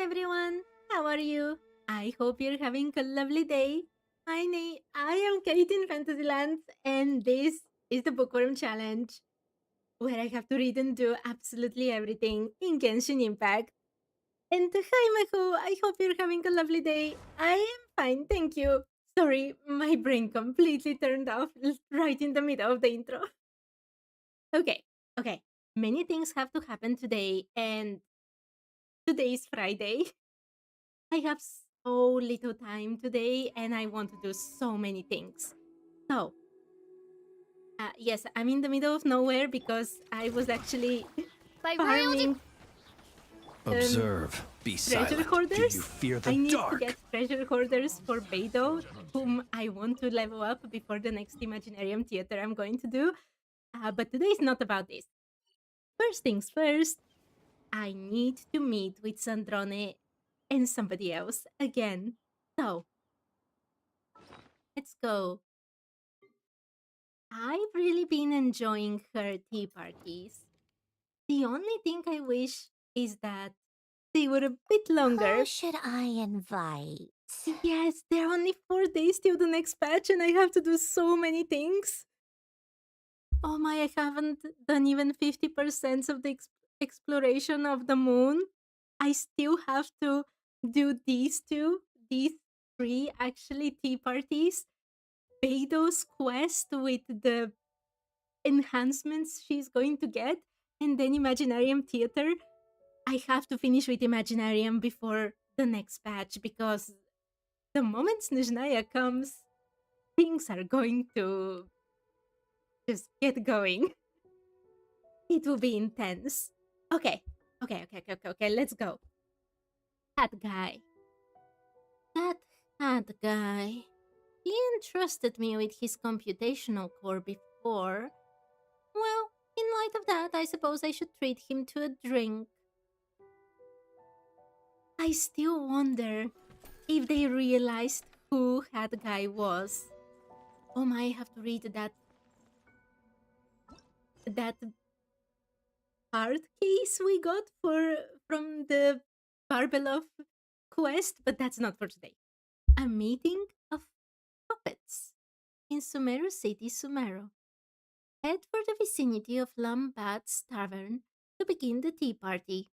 everyone, how are you? I hope you're having a lovely day. I am Kate in Fantasyland, and this is the Bookworm Challenge, where I have to read and do absolutely everything in Genshin Impact. And hi, Mehu, I hope you're having a lovely day. I am fine, thank you. Sorry, my brain completely turned off right in the middle of the intro. Okay. Many things have to happen today, and today is Friday. I have so little time today and I want to do so many things. So, yes, I'm in the middle of nowhere because I was actually By farming Observe. Be treasure silent. hoarders. Do you fear the I need to dark? get treasure hoarders for Beidou, whom I want to level up before the next Imaginarium Theater I'm going to do. But today is not about this. First things first, I need to meet with Sandrone and somebody else again. So, let's go. I've really been enjoying her tea parties. The only thing I wish is that they were a bit Who longer. should I invite? Yes, there are only 4 days till the next patch and I have to do so many things. Oh my, I haven't done even 50% of the exploration of the moon. I still have to do these three actually tea parties. Beidou's quest with the enhancements she's going to get, and then Imaginarium Theater. I have to finish with Imaginarium before the next patch because the moment Snezhnaya comes, things are going to just get going. It will be intense. Okay, let's go. That guy. That guy. He entrusted me with his computational core before. Well, in light of that, I suppose I should treat him to a drink. I still wonder if they realized who that guy was. Oh my, I have to read that card case we got from the Barbelov quest, but that's not for today. A meeting of puppets in Sumeru City, Sumeru. Head for the vicinity of Lambat's Tavern to begin the tea party.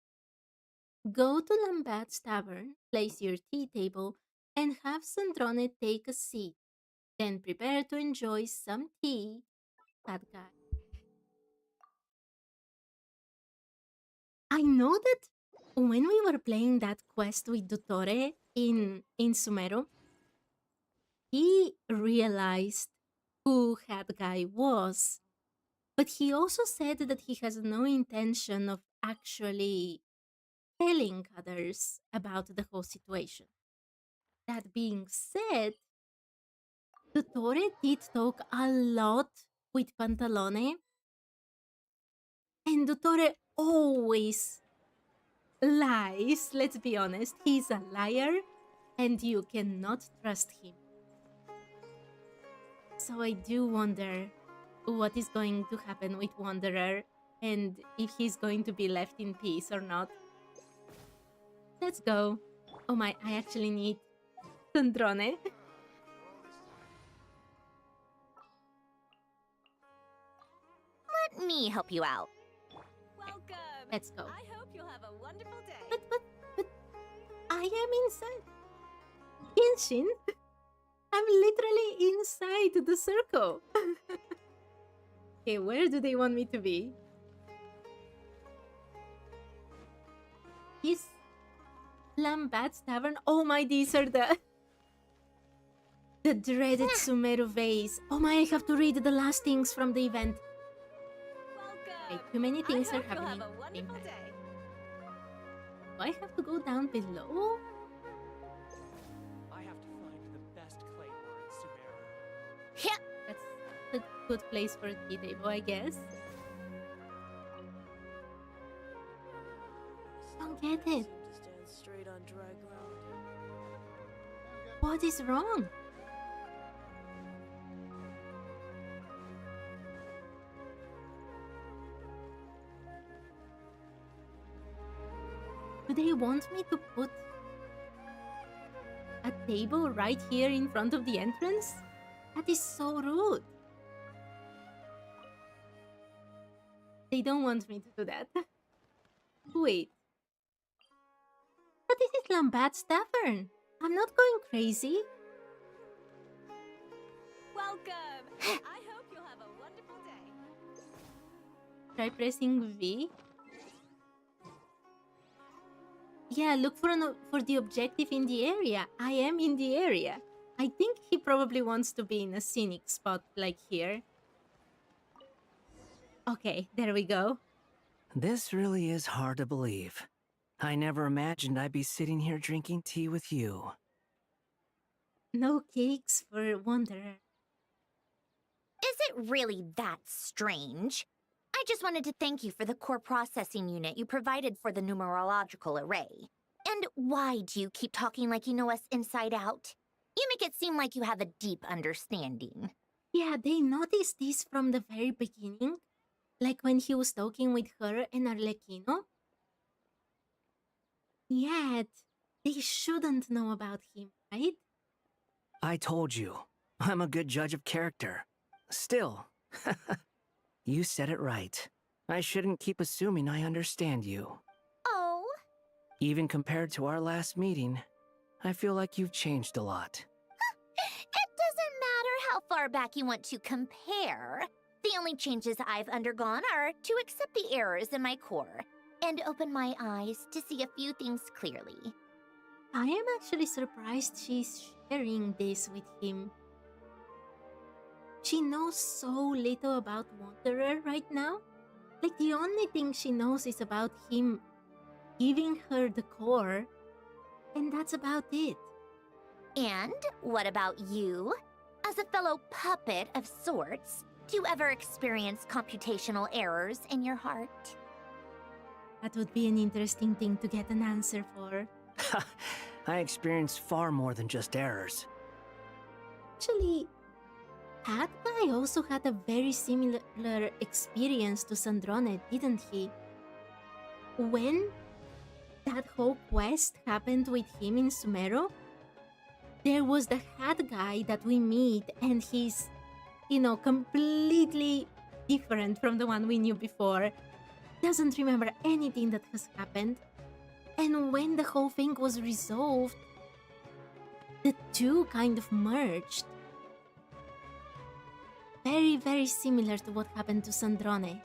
Go to Lambat's Tavern, place your tea table, and have Sandrone take a seat. Then prepare to enjoy some tea. That guy. I know that when we were playing that quest with Dottore in Sumeru, he realized who that guy was. But he also said that he has no intention of actually telling others about the whole situation. That being said, Dottore did talk a lot with Pantalone, and Dottore always lies. Let's be honest, he's a liar, and you cannot trust him. So I do wonder what is going to happen with Wanderer and if he's going to be left in peace or not. Let's go. Oh my, I actually need Sandrone. Let me help you out. Welcome. Let's go. I hope you'll have a wonderful day. But I am inside. Genshin? I'm literally inside the circle. Okay, where do they want me to be? This Lambat's Tavern? Oh my, these are the dreaded Sumeru vase. Oh my, I have to read the last things from the event. Welcome. Okay, too many things I are hope you'll happening have a at the same wonderful time. day. Do I have to go down below? I have to find the best claymore in Sumeru. That's a good place for a tea table, I guess. Don't get it. Seem to stand straight on dry ground. What is wrong? Do they want me to put a table right here in front of the entrance? That is so rude. They don't want me to do that. Wait. But this is Lambat's Tavern. I'm not going crazy. Welcome. I hope you'll have a wonderful day. Try pressing V. Yeah, look for the objective in the area. I am in the area. I think he probably wants to be in a scenic spot like here. Okay, there we go. This really is hard to believe. I never imagined I'd be sitting here drinking tea with you. No cakes for Wanderer. Is it really that strange? I just wanted to thank you for the core processing unit you provided for the numerological array. And why do you keep talking like you know us inside out? You make it seem like you have a deep understanding. Yeah, they noticed this from the very beginning. Like when he was talking with her and Arlecchino. Yet, they shouldn't know about him, right? I told you, I'm a good judge of character. Still, you said it right. I shouldn't keep assuming I understand you. Oh, Even compared to our last meeting, I feel like you've changed a lot. it doesn't matter how far back you want to compare. The only changes I've undergone are to accept the errors in my core and open my eyes to see a few things clearly. I am actually surprised she's sharing this with him. She knows so little about Wanderer right now. Like, the only thing she knows is about him giving her the core, and that's about it. And what about you? As a fellow puppet of sorts, do you ever experience computational errors in your heart? That would be an interesting thing to get an answer for. I experienced far more than just errors. Actually, that guy also had a very similar experience to Sandrone, didn't he? When that whole quest happened with him in Sumero, there was the hat guy that we meet, and he's, completely different from the one we knew before. Doesn't remember anything that has happened. And when the whole thing was resolved, the two kind of merged. Very, very similar to what happened to Sandrone.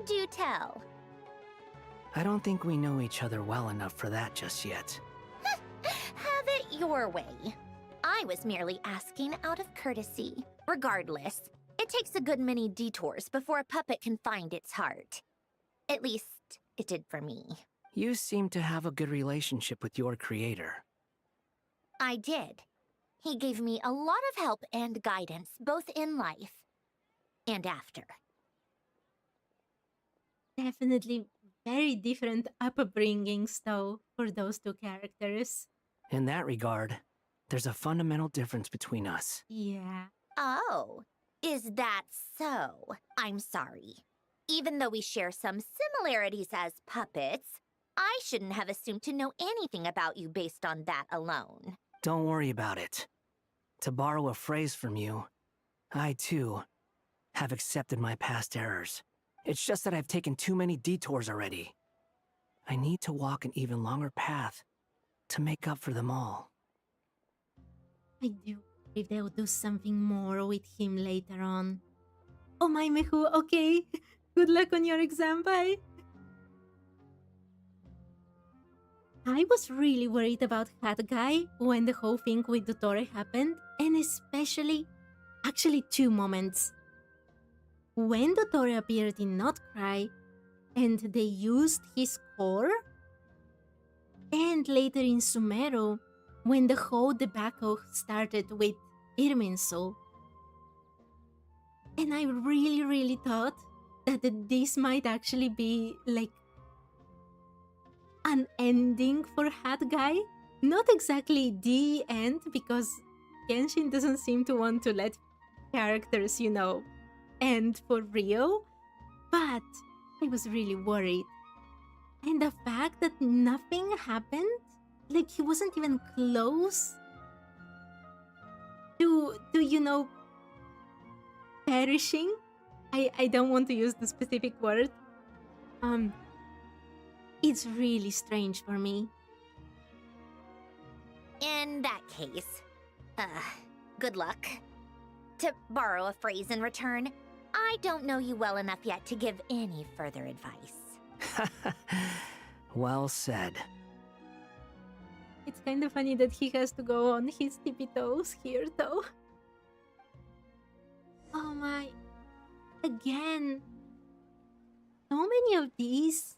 Do tell. I don't think we know each other well enough for that just yet. Have it your way. I was merely asking out of courtesy. Regardless, it takes a good many detours before a puppet can find its heart. At least, it did for me. You seem to have a good relationship with your creator. I did. He gave me a lot of help and guidance, both in life and after. Definitely very different upbringings, though, for those two characters. In that regard, there's a fundamental difference between us. Yeah. Oh, is that so? I'm sorry. Even though we share some similarities as puppets, I shouldn't have assumed to know anything about you based on that alone. Don't worry about it. To borrow a phrase from you, I too have accepted my past errors. It's just that I've taken too many detours already. I need to walk an even longer path to make up for them all. I do believe they'll do something more with him later on. Oh my Mehu, okay. Good luck on your exam, bye. I was really worried about Hat Guy when the whole thing with Dottore happened, and especially, actually two moments. When Dottore appeared in Not Cry, and they used his core, and later in Sumero, when the whole debacle started with Irminsul. And I really, really thought that this might actually be like an ending for Hat Guy. Not exactly the end, because Genshin doesn't seem to want to let characters, end for real. But I was really worried. And the fact that nothing happened, like he wasn't even close to perishing. I don't want to use the specific word. It's really strange for me. In that case, good luck. To borrow a phrase in return, I don't know you well enough yet to give any further advice. Well said. It's kind of funny that he has to go on his tippy toes here, though. Oh my. Again. So many of these,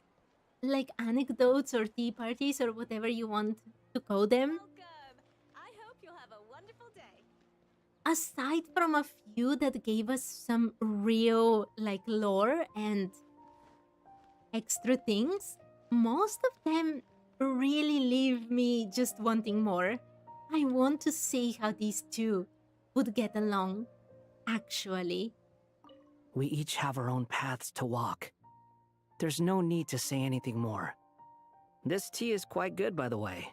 like anecdotes or tea parties or whatever you want to call them. Welcome. I hope you'll have a wonderful day. Aside from a few that gave us some real, like, lore and extra things, most of them really leave me just wanting more. I want to see how these two would get along, actually. We each have our own paths to walk. There's no need to say anything more. This tea is quite good, by the way.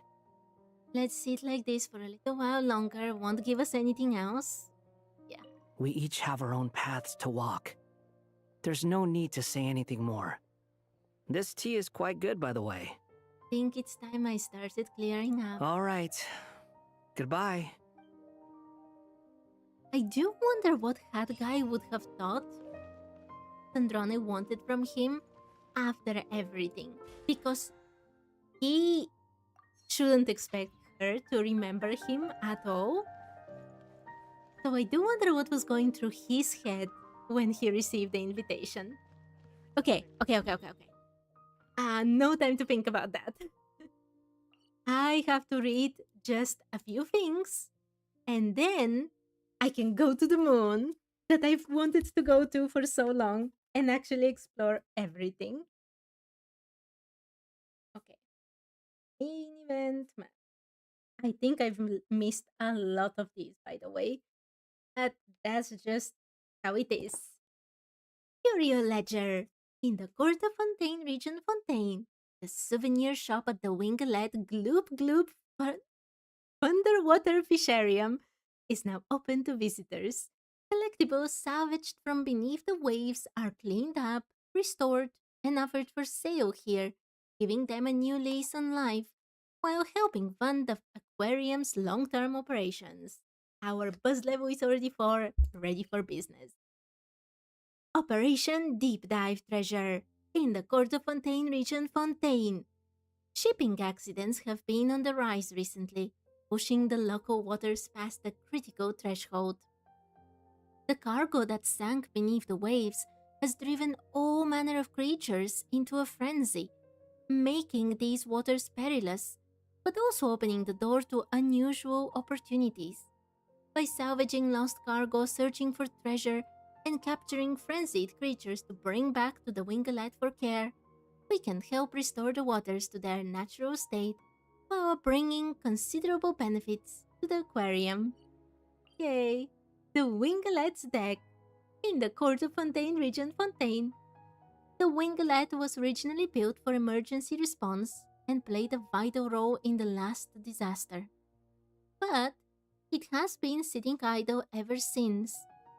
Let's sit like this for a little while longer. Won't give us anything else. Yeah. We each have our own paths to walk. There's no need to say anything more. This tea is quite good, by the way. Think it's time I started clearing up. All right. Goodbye. I do wonder what Hat Guy would have thought Sandrone wanted from him after everything. Because he shouldn't expect her to remember him at all. So I do wonder what was going through his head when he received the invitation. Okay. No time to think about that. I have to read just a few things, and then I can go to the moon that I've wanted to go to for so long and actually explore everything. Okay. Main event map. I think I've missed a lot of these, by the way. But that's just how it is. Curio Ledger. In the Court of Fontaine region Fontaine, the souvenir shop at the Wingelet Gloop Gloop Underwater Fisharium is now open to visitors. Collectibles salvaged from beneath the waves are cleaned up, restored, and offered for sale here, giving them a new lease on life while helping fund the aquarium's long-term operations. Our buzz level is already ready for business. Operation Deep Dive Treasure in the Court of Fontaine region Fontaine. Shipping accidents have been on the rise recently, pushing the local waters past the critical threshold. The cargo that sank beneath the waves has driven all manner of creatures into a frenzy, making these waters perilous, but also opening the door to unusual opportunities. By salvaging lost cargo, searching for treasure, and capturing frenzied creatures to bring back to the Wingelet for care, we can help restore the waters to their natural state while bringing considerable benefits to the aquarium. Yay! The Wingelet's deck in the Court of Fontaine region Fontaine. The Wingelet was originally built for emergency response and played a vital role in the last disaster. But it has been sitting idle ever since,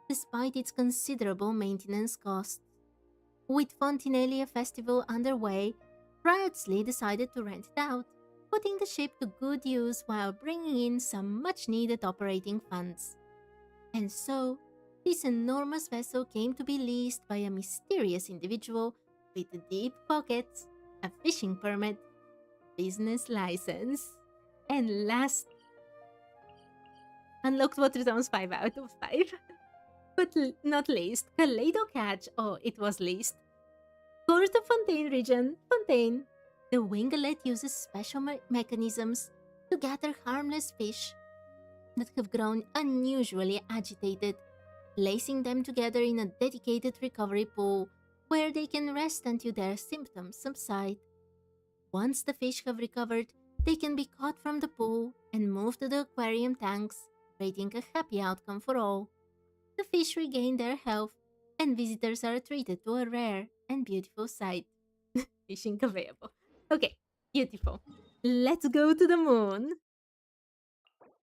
despite its considerable maintenance costs. With Fontinalia Festival underway, Riotsley decided to rent it out, putting the ship to good use while bringing in some much-needed operating funds. And so, this enormous vessel came to be leased by a mysterious individual with deep pockets, a fishing permit, business license, and last, unlocked water zones 5 out of 5. But not least, Kaleido Catch. Oh, it was least. Court of Fontaine region, Fontaine. The Wingelet uses special mechanisms to gather harmless fish that have grown unusually agitated, placing them together in a dedicated recovery pool where they can rest until their symptoms subside. Once the fish have recovered, they can be caught from the pool and moved to the aquarium tanks, creating a happy outcome for all. The fish regain their health, and visitors are treated to a rare and beautiful sight. Fishing available. Okay, beautiful. Let's go to the moon.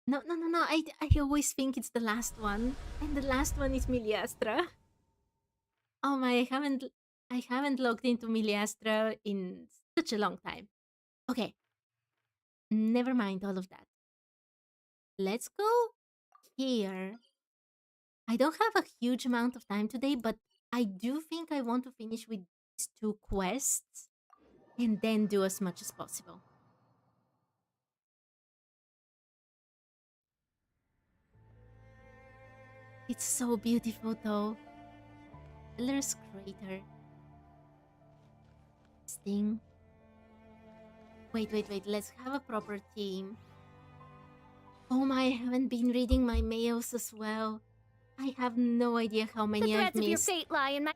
No, no, no, no. I always think it's the last one. And the last one is Miliastra. Oh my, I haven't logged into Miliastra in such a long time. Okay. Never mind all of that. Let's go here. I don't have a huge amount of time today, but I do think I want to finish with these 2 quests and then do as much as possible. It's so beautiful though. Miller's crater. Sting. Wait, let's have a proper team. Oh my, I haven't been reading my mails as well. I have no idea how The many I've threads of your missed. fate lie in my.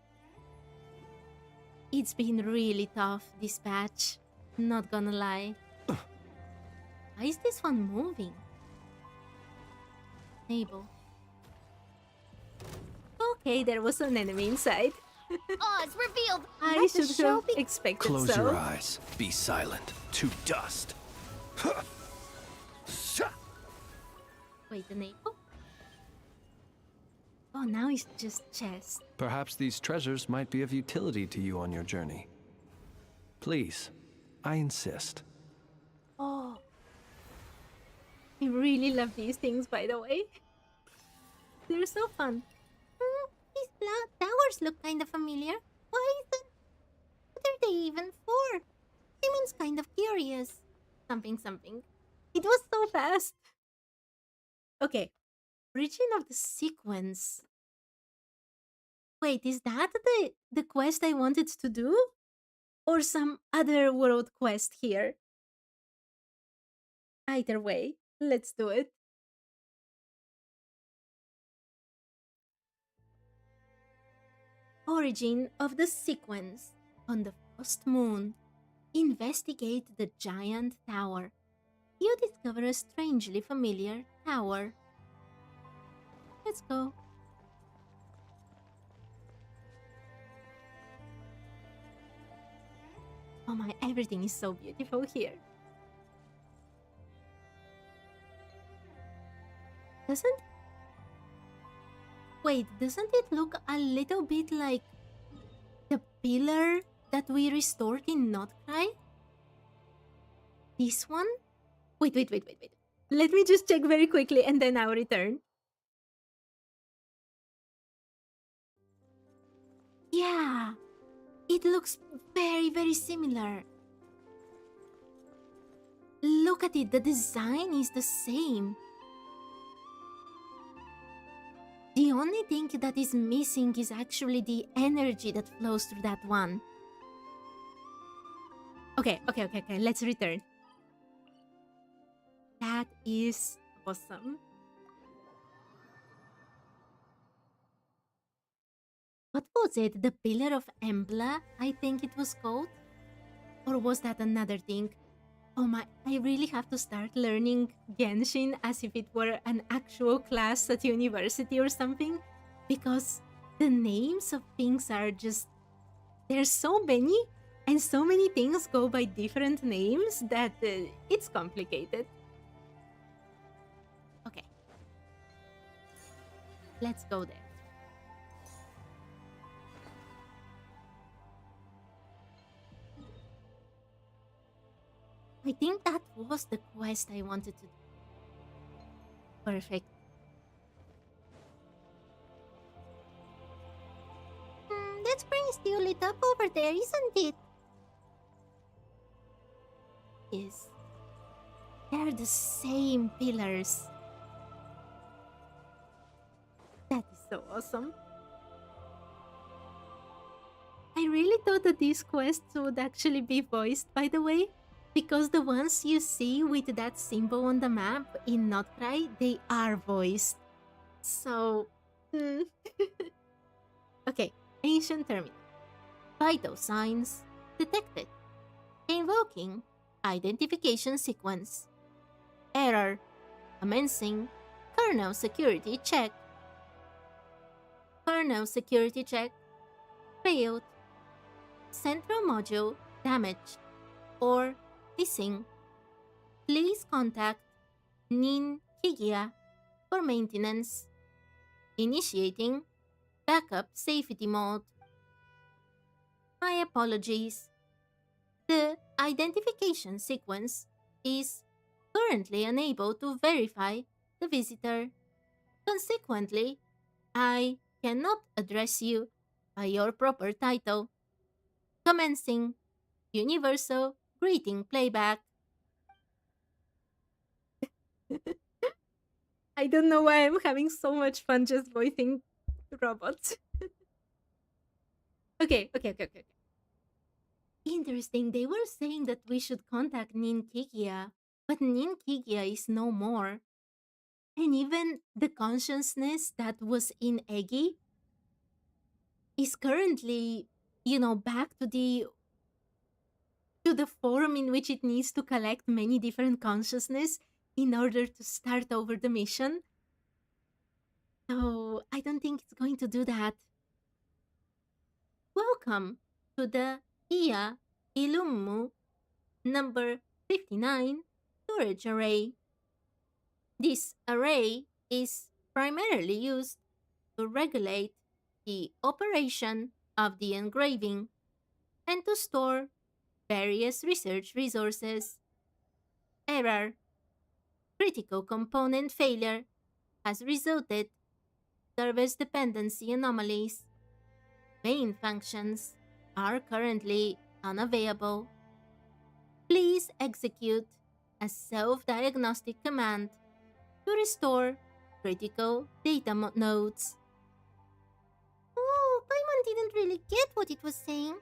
It's been really tough, this patch. Not gonna lie. Why is this one moving? Table. Okay, there was an enemy inside. Oz revealed. I Let the should show have be. expected Close so. your eyes. Be silent. To dust. Wait, the navel? Oh, now it's just chest. Perhaps these treasures might be of utility to you on your journey. Please, I insist. Oh. I really love these things, by the way. They're so fun. These towers look kind of familiar. Why isn't... What are they even for? Simon's kind of curious. Something. It was so fast. Okay. Origin of the sequence. Wait, is that the quest I wanted to do? Or some other world quest here? Either way, let's do it. Origin of the sequence. On the first moon, investigate the giant tower. You discover a strangely familiar tower. Let's go. Oh my, everything is so beautiful here. Doesn't it look a little bit like the pillar that we restored in Notcry? This one? Wait. Let me just check very quickly and then I'll return. Yeah, it looks very similar. Look at it, the design is the same. The only thing that is missing is actually the energy that flows through that one. Okay, let's return. That is awesome. What was it? The Pillar of Embla, I think it was called? Or was that another thing? Oh my, I really have to start learning Genshin as if it were an actual class at university or something. Because the names of things are just... There's so many, and so many things go by different names that it's complicated. Okay. Let's go there. I think that was the quest I wanted to do. Perfect. That spring is still lit up over there, isn't it? Yes. They're the same pillars. That is so awesome. I really thought that these quests would actually be voiced, by the way. Because the ones you see with that symbol on the map in Notcry, they are voiced. So... Okay, Ancient Terminal. Vital signs detected. Invoking identification sequence. Error. Commencing kernel security check. Kernel security check. Failed. Central module damaged. or missing, please contact Nin Kigia for maintenance. Initiating backup safety mode. My apologies. The identification sequence is currently unable to verify the visitor. Consequently, I cannot address you by your proper title. Commencing Universal Greeting Playback. I don't know why I'm having so much fun just voicing robots. Okay. Interesting, they were saying that we should contact Nin Kikia, but Nin Kikia is no more. And even the consciousness that was in Eggy is currently, back to the form in which it needs to collect many different consciousness in order to start over the mission. So I don't think it's going to do that. Welcome to the Ia Illumu number 59 storage array. This array is primarily used to regulate the operation of the engraving and to store various research resources. Error. Critical component failure has resulted in service dependency anomalies. Main functions are currently unavailable. Please execute a self-diagnostic command to restore critical data nodes. Oh, Paimon didn't really get what it was saying,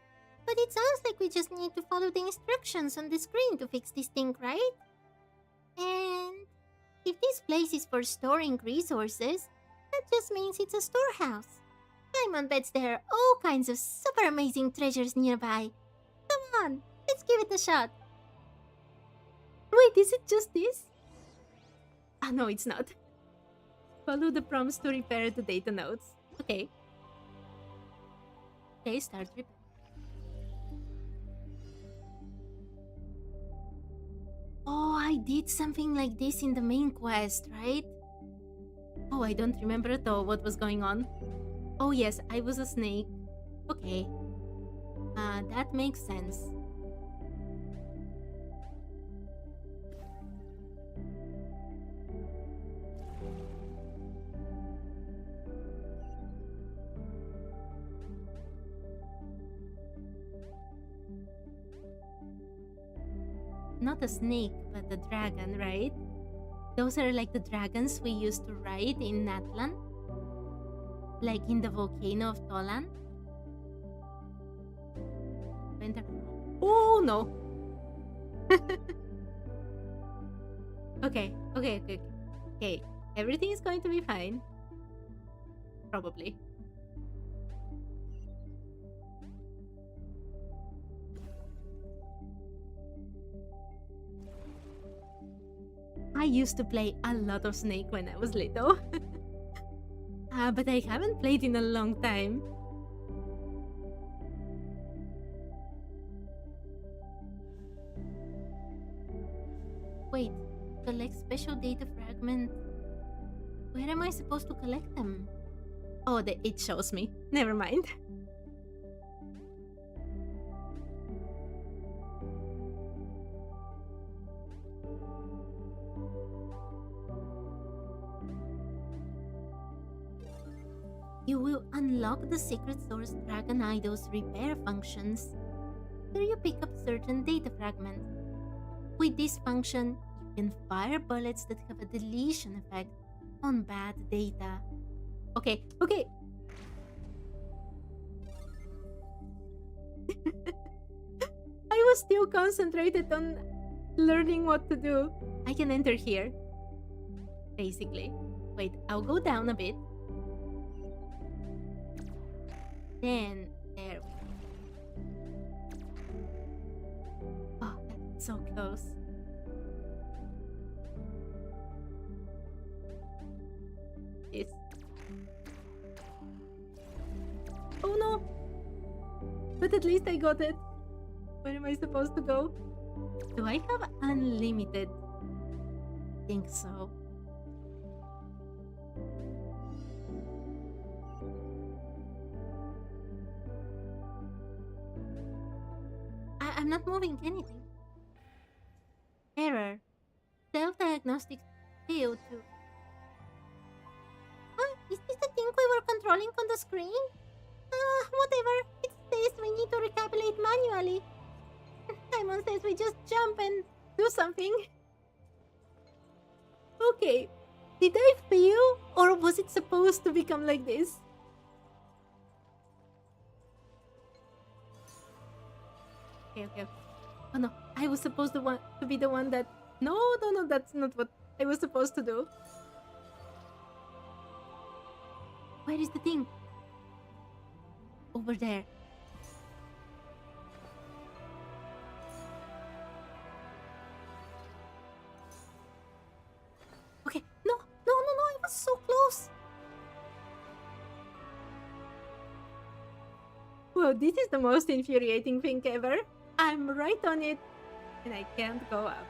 but it sounds like we just need to follow the instructions on the screen to fix this thing, right? And if this place is for storing resources, that just means it's a storehouse. Paimon bets there are all kinds of super amazing treasures nearby. Come on, let's give it a shot. Wait, is it just this? Ah, no, it's not. Follow the prompts to repair the data nodes. Okay. Okay, start repair. Oh, I did something like this in the main quest, right? Oh, I don't remember at all what was going on. Oh yes, I was a snake. Okay. That makes sense. Not a snake, but a dragon, right? Those are like the dragons we used to ride in Natlan? Like in the volcano of Tolan? Oh no! Okay. Everything is going to be fine. Probably. I used to play a lot of Snake when I was little. But I haven't played in a long time. Wait, collect special data fragment. Where am I supposed to collect them? Oh, it shows me. Never mind. You will unlock the Secret Source Dragon Idol's repair functions after you pick up certain data fragment. With this function, you can fire bullets that have a deletion effect on bad data. Okay. I was still concentrated on learning what to do. I can enter here. Basically. Wait, I'll go down a bit. Then, there we go. Oh, that's so close. This. Oh no! But at least I got it. Where am I supposed to go? Do I have unlimited? Think so. I'm not moving anything. Error. Self-diagnostic failed to... Is this the thing we were controlling on the screen? Whatever. It says we need to recalculate manually. Simon says we just jump and do something. Okay. Did I fail? Or was it supposed to become like this? Okay. Oh no, I was supposed to be the one that... No, that's not what I was supposed to do. Where is the thing? Over there. Okay, no, I was so close. Well, this is the most infuriating thing ever. I'm right on it, and I can't go up.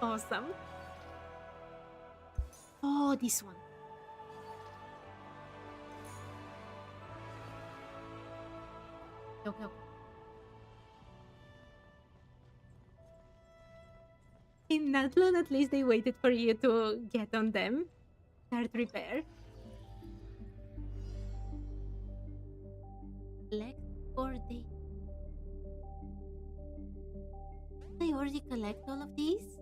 Awesome. Oh, this one. Okay. In Natlan, at least they waited for you to get on them. Start repair. Collect for the... Did I already collect all of these?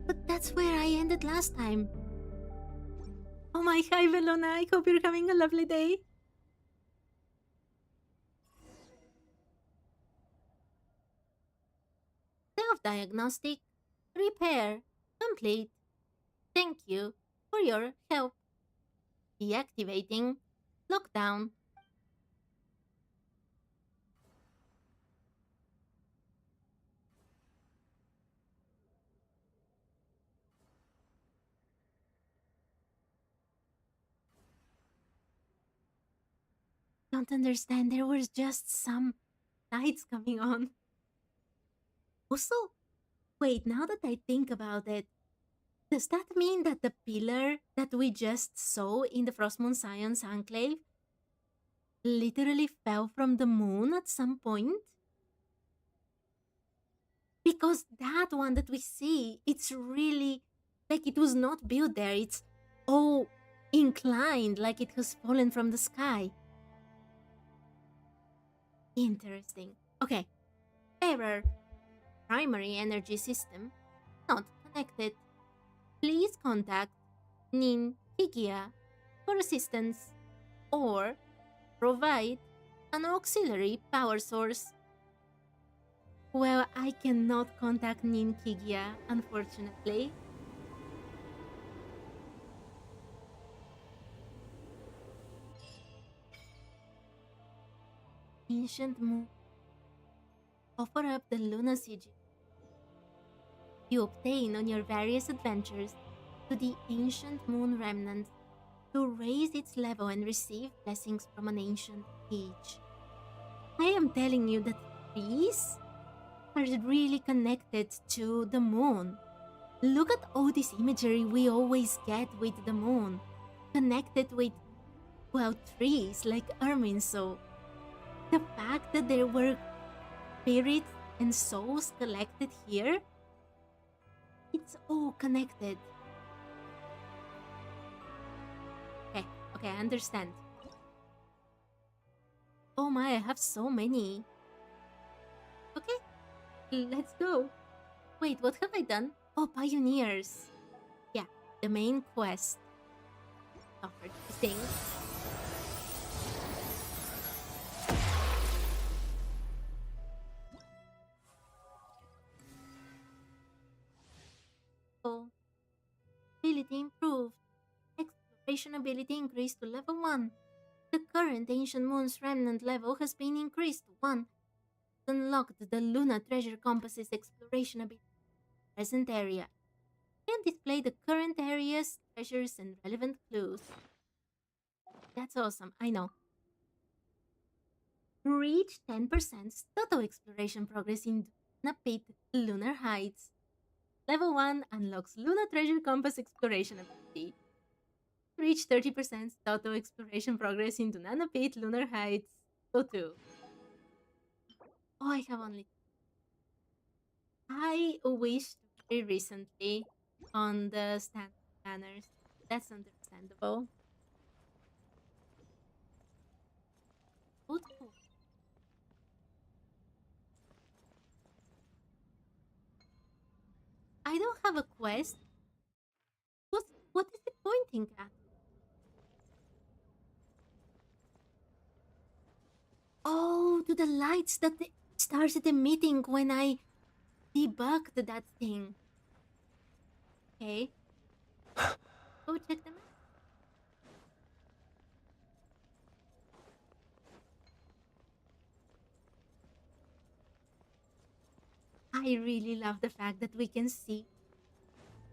But that's where I ended last time. Oh my, hi Velona, I hope you're having a lovely day. Self-diagnostic repair complete. Thank you for your help. Deactivating lockdown. Don't understand, there was just some lights coming on. Also, wait, now that I think about it, does that mean that the pillar that we just saw in the Frostmoon Science Enclave literally fell from the moon at some point? Because that one that we see, it's really like it was not built there. It's all inclined, like it has fallen from the sky. Interesting. Okay. Error. Primary energy system not connected. Please contact Nin Higia for assistance or provide an auxiliary power source. Well, I cannot contact Nin Kigia, unfortunately. Ancient Moon. Offer up the Luna Sigil you obtain on your various adventures to the Ancient Moon Remnant to raise its level and receive blessings from an ancient age. I am telling you that these are really connected to the moon. Look at all this imagery we always get with the moon, connected with, well, trees like Ermin saw. The fact that there were spirits and souls collected here, it's all connected. Okay, I understand. Oh my, I have so many. Okay, let's go. Wait, what have I done? Oh, pioneers. Yeah, the main quest. Offered these things. Oh, ability improved. Exploration ability increased to level 1. The current Ancient Moon's Remnant level has been increased to 1. unlocked the Luna Treasure Compass's exploration ability in the present area and display the current area's treasures and relevant clues. That's awesome, I know. Reach 10% total exploration progress in Luna Pit Lunar Heights. Level 1 unlocks Luna Treasure Compass exploration ability. Reach 30% total exploration progress in Dunana Pit Lunar Heights. O2. Oh, I have only. I wished very recently on the standard banners. That's understandable. O2. I don't have a quest. What is it pointing at? Oh, to the lights that started emitting when I debugged that thing. Okay. Go check them out. I really love the fact that we can see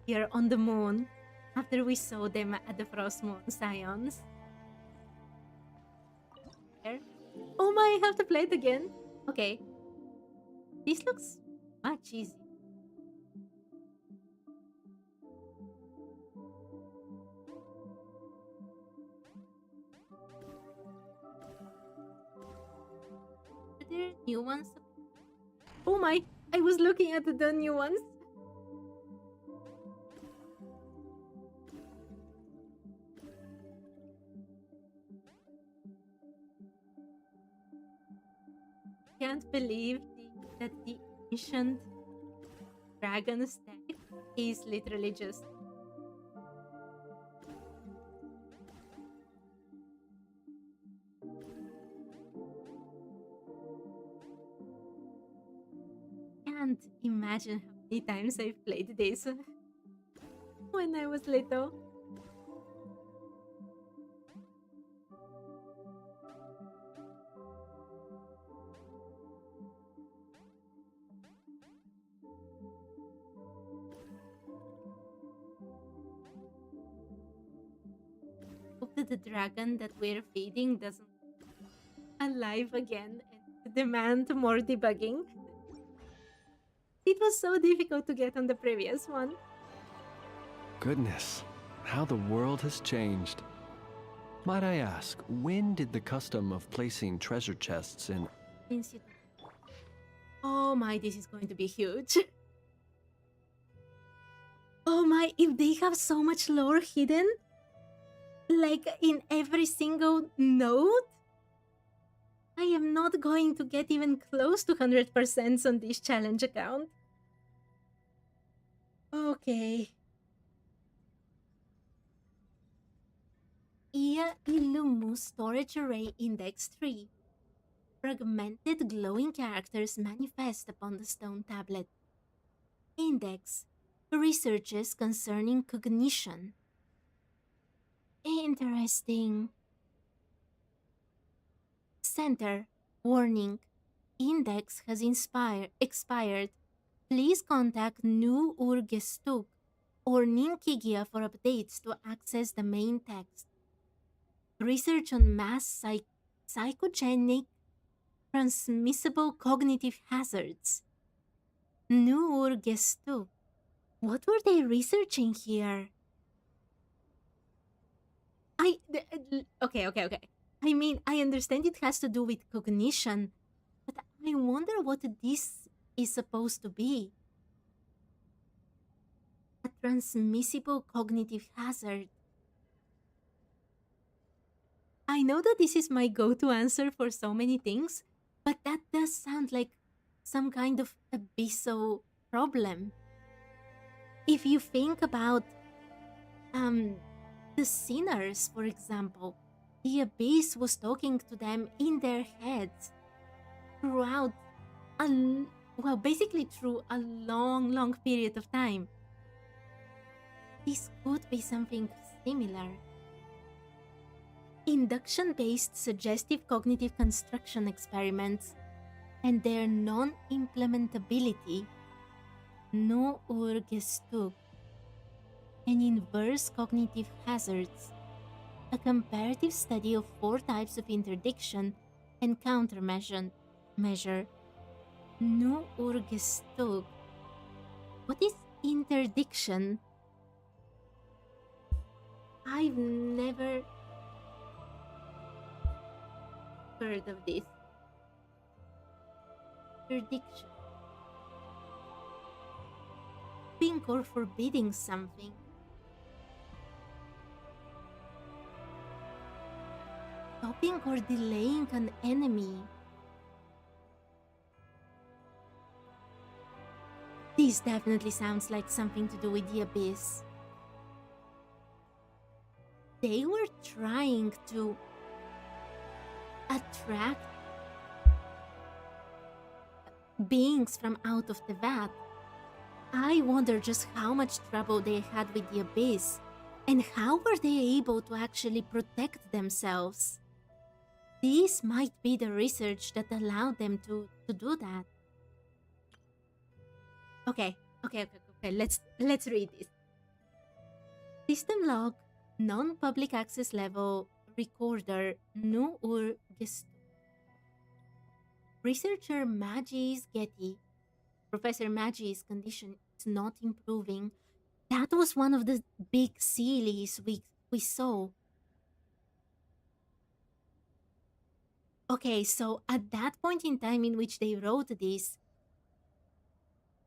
here on the moon after we saw them at the Frost Moon Scions. There. Oh my, I have to play it again. Okay. This looks much easier. Are there new ones? Oh my, I was looking at the new ones. Can't believe that the ancient dragon stack is literally just can't imagine how many times I've played this when I was little. Hope that the dragon that we're feeding doesn't alive again and demand more debugging. It was so difficult to get on the previous one. Goodness, how the world has changed. Might I ask, when did the custom of placing treasure chests in... Oh my, this is going to be huge. Oh my, if they have so much lore hidden, like in every single node, I am not going to get even close to 100% on this challenge account. Okay. Ia Illumu Storage Array Index 3. Fragmented glowing characters manifest upon the stone tablet. Index. Researches concerning cognition. Interesting. Center. Warning. Index has expired. Please contact Nu Urgestuk or Ninkigia for updates to access the main text. Research on mass psychogenic transmissible cognitive hazards. Nu Urgestuk. What were they researching here? Okay. I mean, I understand it has to do with cognition, but I wonder what this is supposed to be. A transmissible cognitive hazard. I know that this is my go-to answer for so many things, but that does sound like some kind of abyssal problem. If you think about the sinners, for example, the abyss was talking to them in their heads throughout basically through a long period of time. This could be something similar. Induction-based suggestive cognitive construction experiments. and their non-implementability, no urgestug, and inverse cognitive hazards, a comparative study of 4 types of interdiction and countermeasure. No urgestug. What is interdiction? I've never heard of this. Interdiction. Stopping or forbidding something. Stopping or delaying an enemy. This definitely sounds like something to do with the Abyss. They were trying to attract beings from out of Teyvat. I wonder just how much trouble they had with the Abyss, and how were they able to actually protect themselves? This might be the research that allowed them to do that. Okay, let's read this. System log, non-public access level, recorder, nu ur gest. Researcher Magis Getty. Professor Magi's condition is not improving. That was one of the big sealies we saw. Okay, so at that point in time in which they wrote this,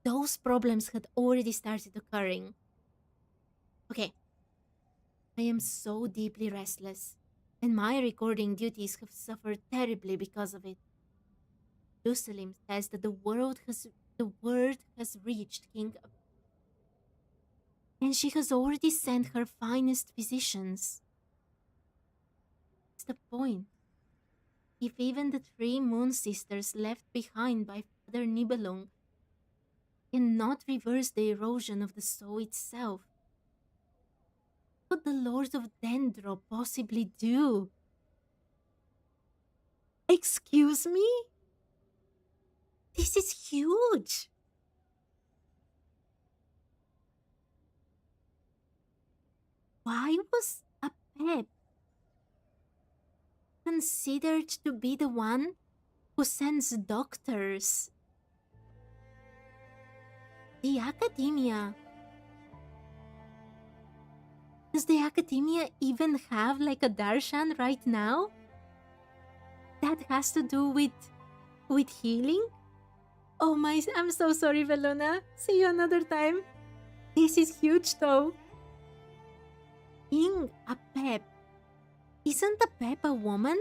those problems had already started occurring. Okay, I am so deeply restless, and my recording duties have suffered terribly because of it. Lusalim says that the word has reached King Ab, and she has already sent her finest physicians. What's the point? If even the 3 moon sisters left behind by Father Nibelung cannot reverse the erosion of the soul itself, what could the Lord of Dendro possibly do? Excuse me? This is huge! Why was a Pep considered to be the one who sends doctors? The Academia. Does the Academia even have like a darshan right now? That has to do with healing? Oh my, I'm so sorry, Velona. See you another time. This is huge though. King Apep. Isn't Apep a woman?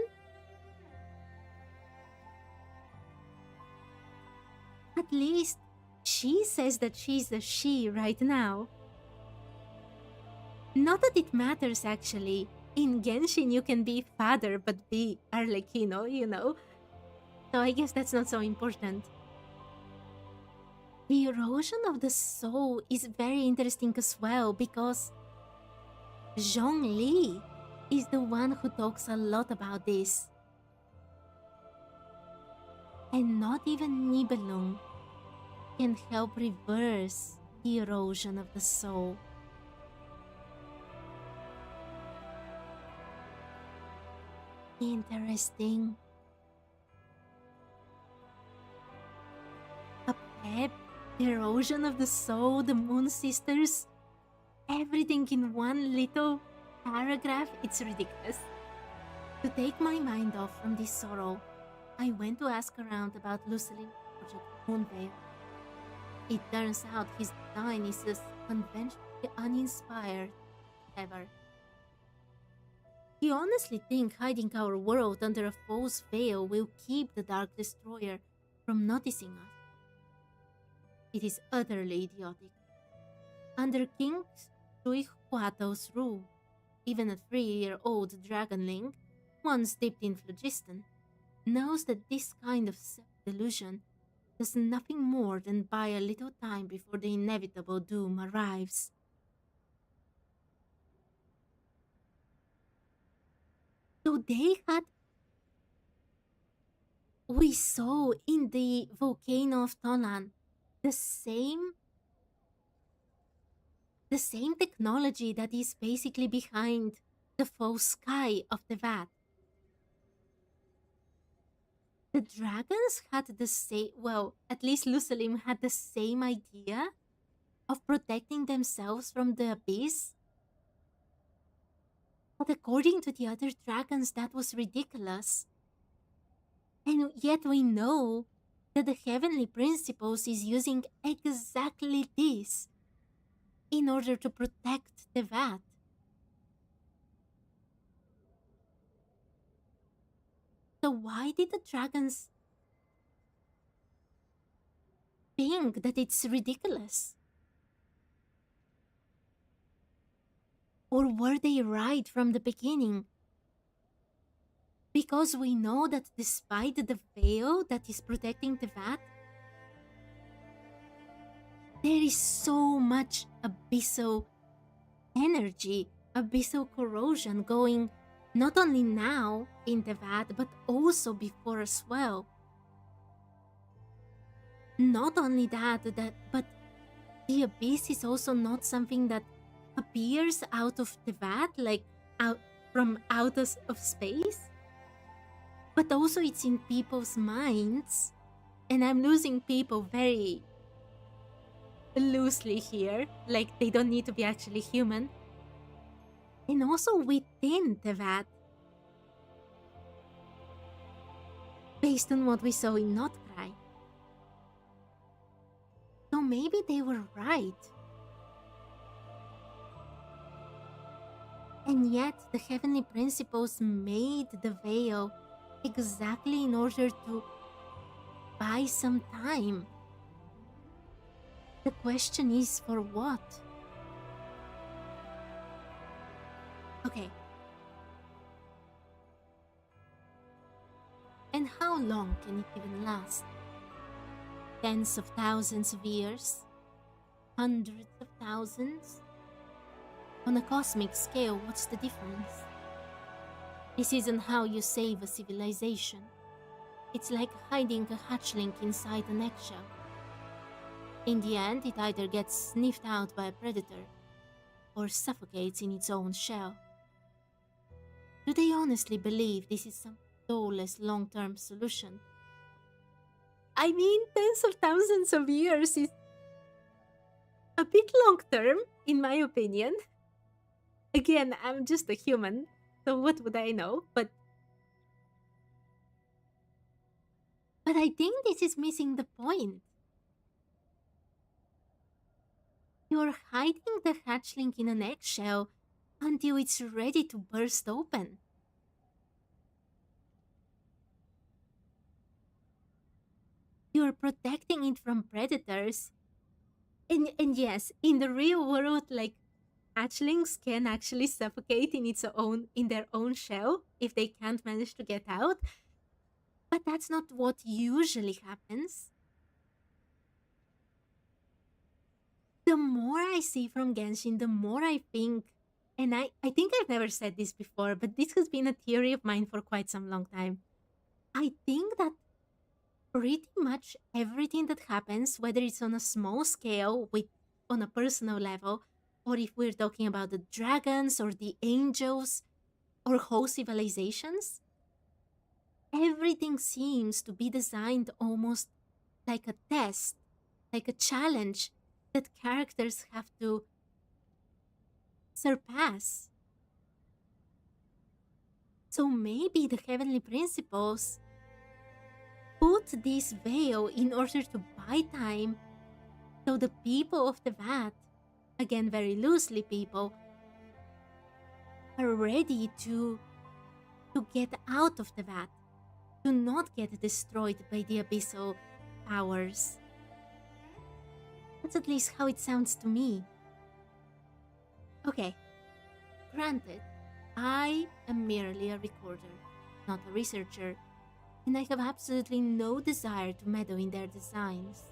At least she says that she's a she right now. Not that it matters actually. In Genshin you can be father but be Arlecchino, you know? So I guess that's not so important. The erosion of the soul is very interesting as well because Zhongli is the one who talks a lot about this. And not even Nibelung can help reverse the erosion of the soul. Interesting. A pep, erosion of the soul, the Moon Sisters, everything in one little paragraph, it's ridiculous. To take my mind off from this sorrow, I went to ask around about Lucilin's project Moonveil. It turns out his design is as conventionally uninspired as ever. You honestly think hiding our world under a false veil will keep the Dark Destroyer from noticing us? It is utterly idiotic. Under King Suihuato's rule, even a 3-year-old dragonling, once dipped in phlogiston, knows that this kind of self-delusion does nothing more than buy a little time before the inevitable doom arrives. So they had we saw in the volcano of Tonan the same technology that is basically behind the false sky of the vat. The dragons had the same, well, at least Lusalim had the same idea of protecting themselves from the abyss. But according to the other dragons, that was ridiculous. And yet we know that the Heavenly Principles is using exactly this in order to protect the vat. So why did the dragons think that it's ridiculous? Or were they right from the beginning? Because we know that despite the veil that is protecting the vat, there is so much abyssal energy, abyssal corrosion going not only now in the vat, but also before as well. Not only that, but the abyss is also not something that appears out of the vat, like out of space, but also it's in people's minds. And I'm losing people very loosely here, like they don't need to be actually human. And also within the vat, based on what we saw in Notcry. So maybe they were right. And yet the Heavenly Principles made the veil exactly in order to buy some time. The question is, for what? Okay. And how long can it even last? Tens of thousands of years? Hundreds of thousands? On a cosmic scale, what's the difference? This isn't how you save a civilization. It's like hiding a hatchling inside an eggshell. In the end, it either gets sniffed out by a predator or suffocates in its own shell. Do they honestly believe this is some flawless long-term solution? I mean, tens of thousands of years is a bit long-term, in my opinion. Again, I'm just a human, so what would I know? But I think this is missing the point. You're hiding the hatchling in an eggshell until it's ready to burst open. You're protecting it from predators. And yes, in the real world, like, hatchlings can actually suffocate in their own shell if they can't manage to get out. But that's not what usually happens. The more I see from Genshin, the more I think, and I think I've never said this before, but this has been a theory of mine for quite some long time. I think that pretty much everything that happens, whether it's on a small scale, on a personal level, or if we're talking about the dragons or the angels or whole civilizations, everything seems to be designed almost like a test, like a challenge that characters have to surpass. So maybe the Heavenly Principles put this veil in order to buy time so the people of the vat, again very loosely people, are ready to get out of the vat, to not get destroyed by the abyssal powers. That's at least how it sounds to me. Okay, granted, I am merely a recorder, not a researcher, and I have absolutely no desire to meddle in their designs.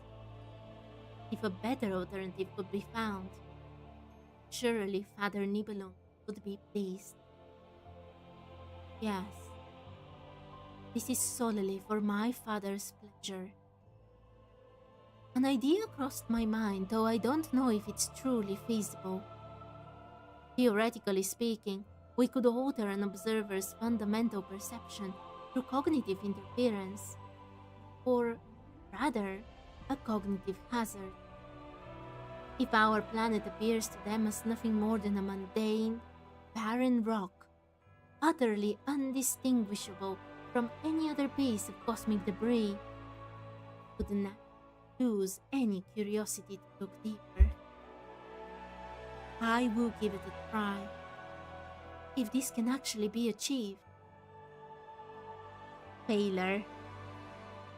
If a better alternative could be found, surely Father Nibelung would be pleased. Yes, this is solely for my father's pleasure. An idea crossed my mind, though I don't know if it's truly feasible. Theoretically speaking, we could alter an observer's fundamental perception through cognitive interference, or rather, a cognitive hazard. If our planet appears to them as nothing more than a mundane, barren rock, utterly undistinguishable from any other piece of cosmic debris, would not lose any curiosity to look deeper. I will give it a try, if this can actually be achieved. Failure.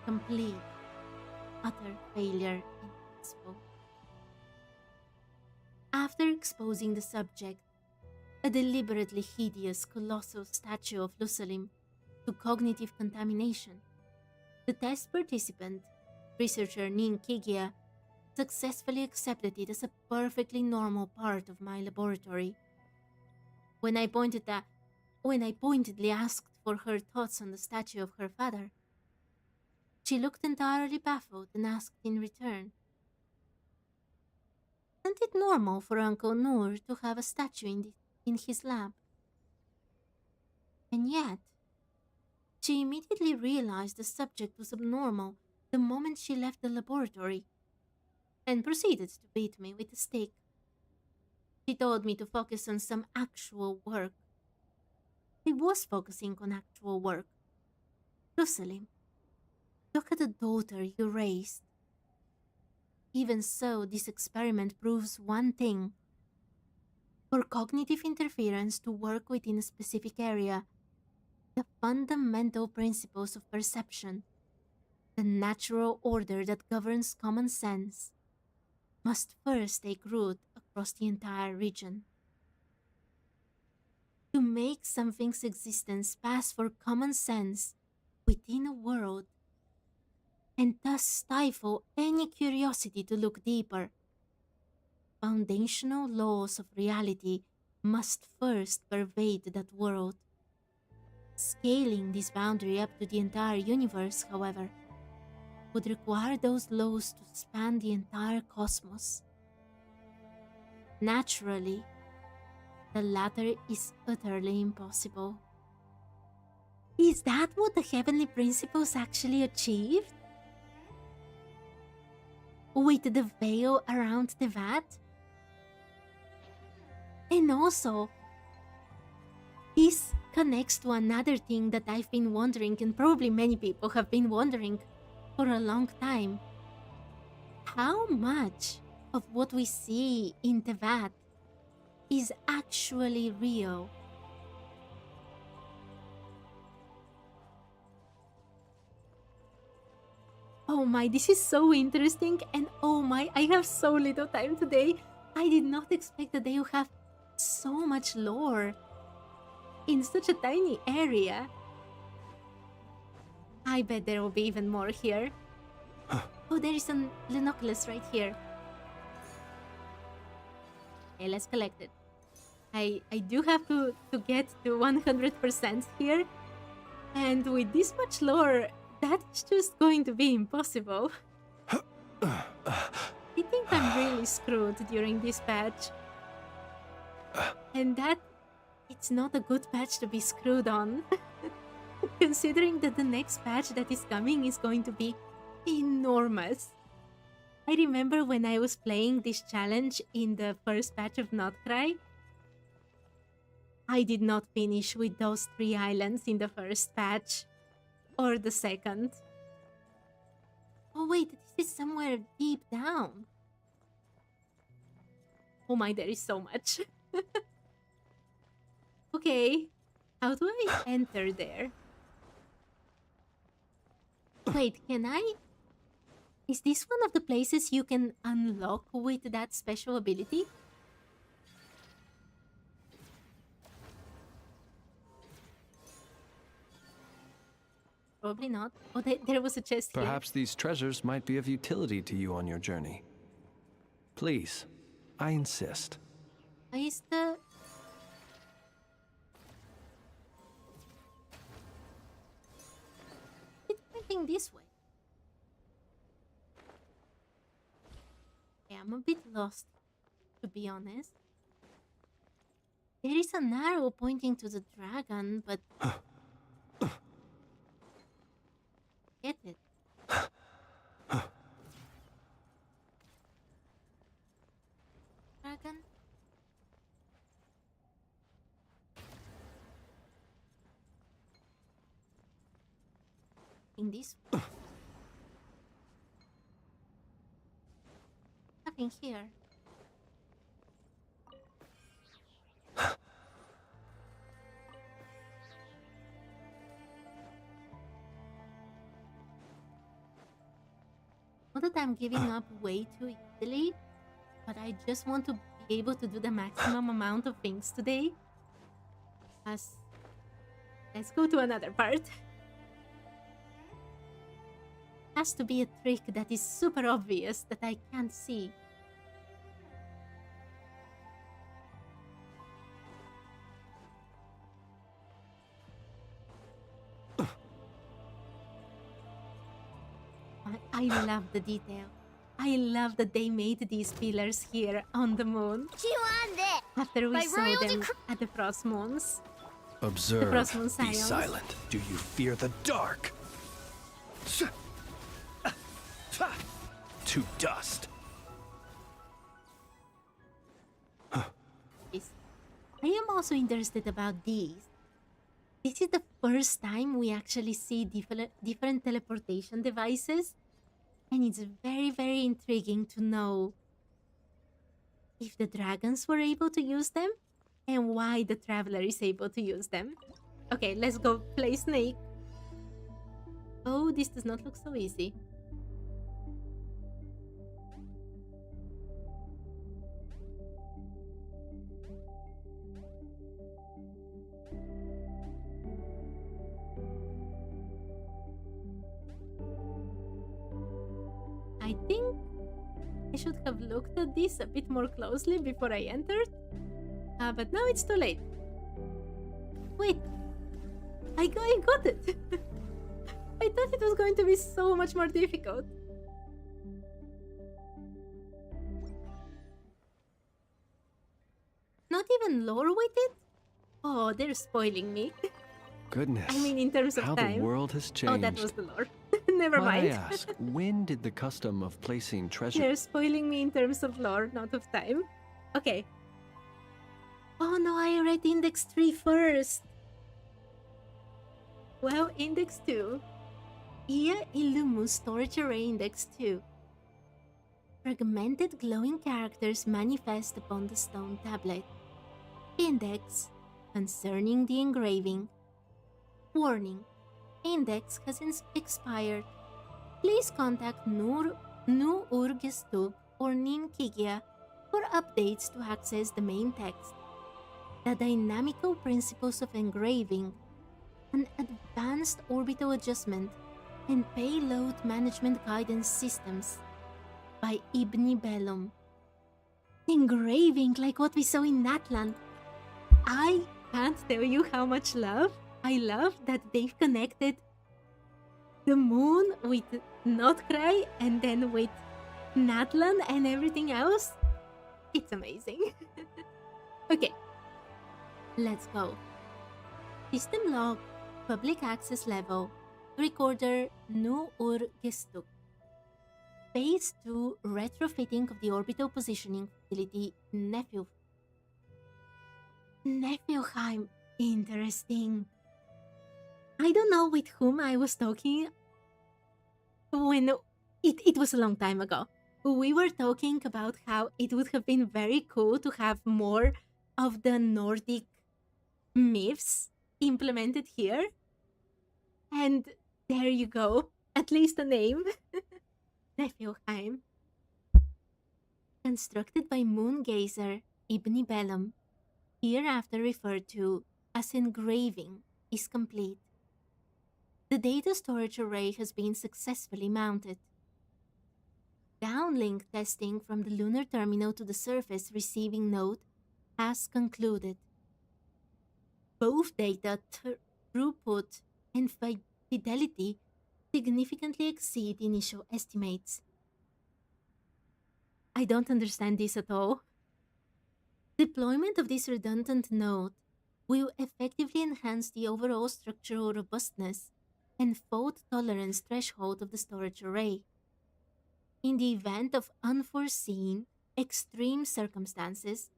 Complete, utter failure impossible. After exposing the subject, a deliberately hideous colossal statue of Lusalim, to cognitive contamination, the test participant, researcher Nin Kigia, successfully accepted it as a perfectly normal part of my laboratory. When I pointedly asked for her thoughts on the statue of her father, she looked entirely baffled and asked in return, "Isn't it normal for Uncle Noor to have a statue in his lab?" And yet, she immediately realized the subject was abnormal the moment she left the laboratory, and proceeded to beat me with a stick. She told me to focus on some actual work. I was focusing on actual work. Lusalim, look at the daughter you raised. Even so, this experiment proves one thing. For cognitive interference to work within a specific area, the fundamental principles of perception, the natural order that governs common sense, must first take root across the entire region. To make something's existence pass for common sense within a world, and thus stifle any curiosity to look deeper, foundational laws of reality must first pervade that world. Scaling this boundary up to the entire universe, however, would require those laws to span the entire cosmos. Naturally, the latter is utterly impossible. Is that what the heavenly principles actually achieved? With the veil around Teyvat? And also, this connects to another thing that I've been wondering, and probably many people have been wondering for a long time. How much of what we see in Teyvat is actually real? Oh my, this is so interesting, and oh my, I have so little time today. I did not expect that they would have so much lore in such a tiny area. I bet there will be even more here. Oh, there is an Lenoculus right here. Okay, let's collect it. I do have to get to 100% here. And with this much lore, that is just going to be impossible. I think I'm really screwed during this patch. And that it's not a good patch to be screwed on. Considering that the next patch that is coming is going to be enormous. I remember when I was playing this challenge in the first patch of Notcry, I did not finish with those 3 islands in the first patch. Or the second. Oh wait, this is somewhere deep down. Oh my, there is so much. Okay, how do I enter there? Wait, can I? Is this one of the places you can unlock with that special ability? Probably not. Oh, there was a chest here. Perhaps these treasures might be of utility to you on your journey. Please, I insist. Is the... this way. Okay, I'm a bit lost, to be honest. There is an arrow pointing to the dragon, but... Get it. Dragon? In this way. Nothing here. Not that I'm giving up way too easily, but I just want to be able to do the maximum amount of things today. Let's go to another part. Has to be a trick that is super obvious that I can't see. I love the detail. I love that they made these pillars here on the moon after we My saw royalty them at the Frost Moons. Observe. Frost Moon Be Scions. silent. Do you fear the dark? To dust. Yes. I am also interested about these. This is the first time we actually see different teleportation devices, and it's very, very intriguing to know if the dragons were able to use them and why the traveler is able to use them. Okay, let's go play Snake. Oh, this does not look so easy. I think I should have looked at this a bit more closely before I entered. But now it's too late. Wait, I got it. I thought it was going to be so much more difficult. Not even lore with it? Oh, they're spoiling me. Goodness. I mean, in terms of how time. the world has changed. Oh, that was the lore. Never Might I mind. ask, when did the custom of placing treasure... They're spoiling me in terms of lore, not of time. Okay. Oh no, I read Index 3 first. Well, Index 2. Ia Illumus Storage Array Index 2. Fragmented glowing characters manifest upon the stone tablet. Index concerning the engraving. Warning. Index has expired. Please contact Nu Urgestub or Nin Kigia for updates to access the main text. The dynamical principles of engraving, an advanced orbital adjustment, and payload management guidance systems by Ibni Bellum. Engraving like what we saw in Natland. I can't tell you how much I love that they've connected the moon with Notcry and then with Natlan and everything else. It's amazing. Okay, let's go. System log, public access level, recorder Nu Gestuk. Phase 2 retrofitting of the orbital positioning facility Niflheim. Interesting. I don't know with whom I was talking when it was a long time ago. We were talking about how it would have been very cool to have more of the Nordic myths implemented here. And there you go. At least a name. Niflheim. Constructed by Moongazer Ibni Bellum, hereafter referred to as engraving, is complete. The data storage array has been successfully mounted. Downlink testing from the lunar terminal to the surface receiving node has concluded. Both data throughput and fidelity significantly exceed initial estimates. I don't understand this at all. Deployment of this redundant node will effectively enhance the overall structural robustness and fault tolerance threshold of the storage array. In the event of unforeseen, extreme circumstances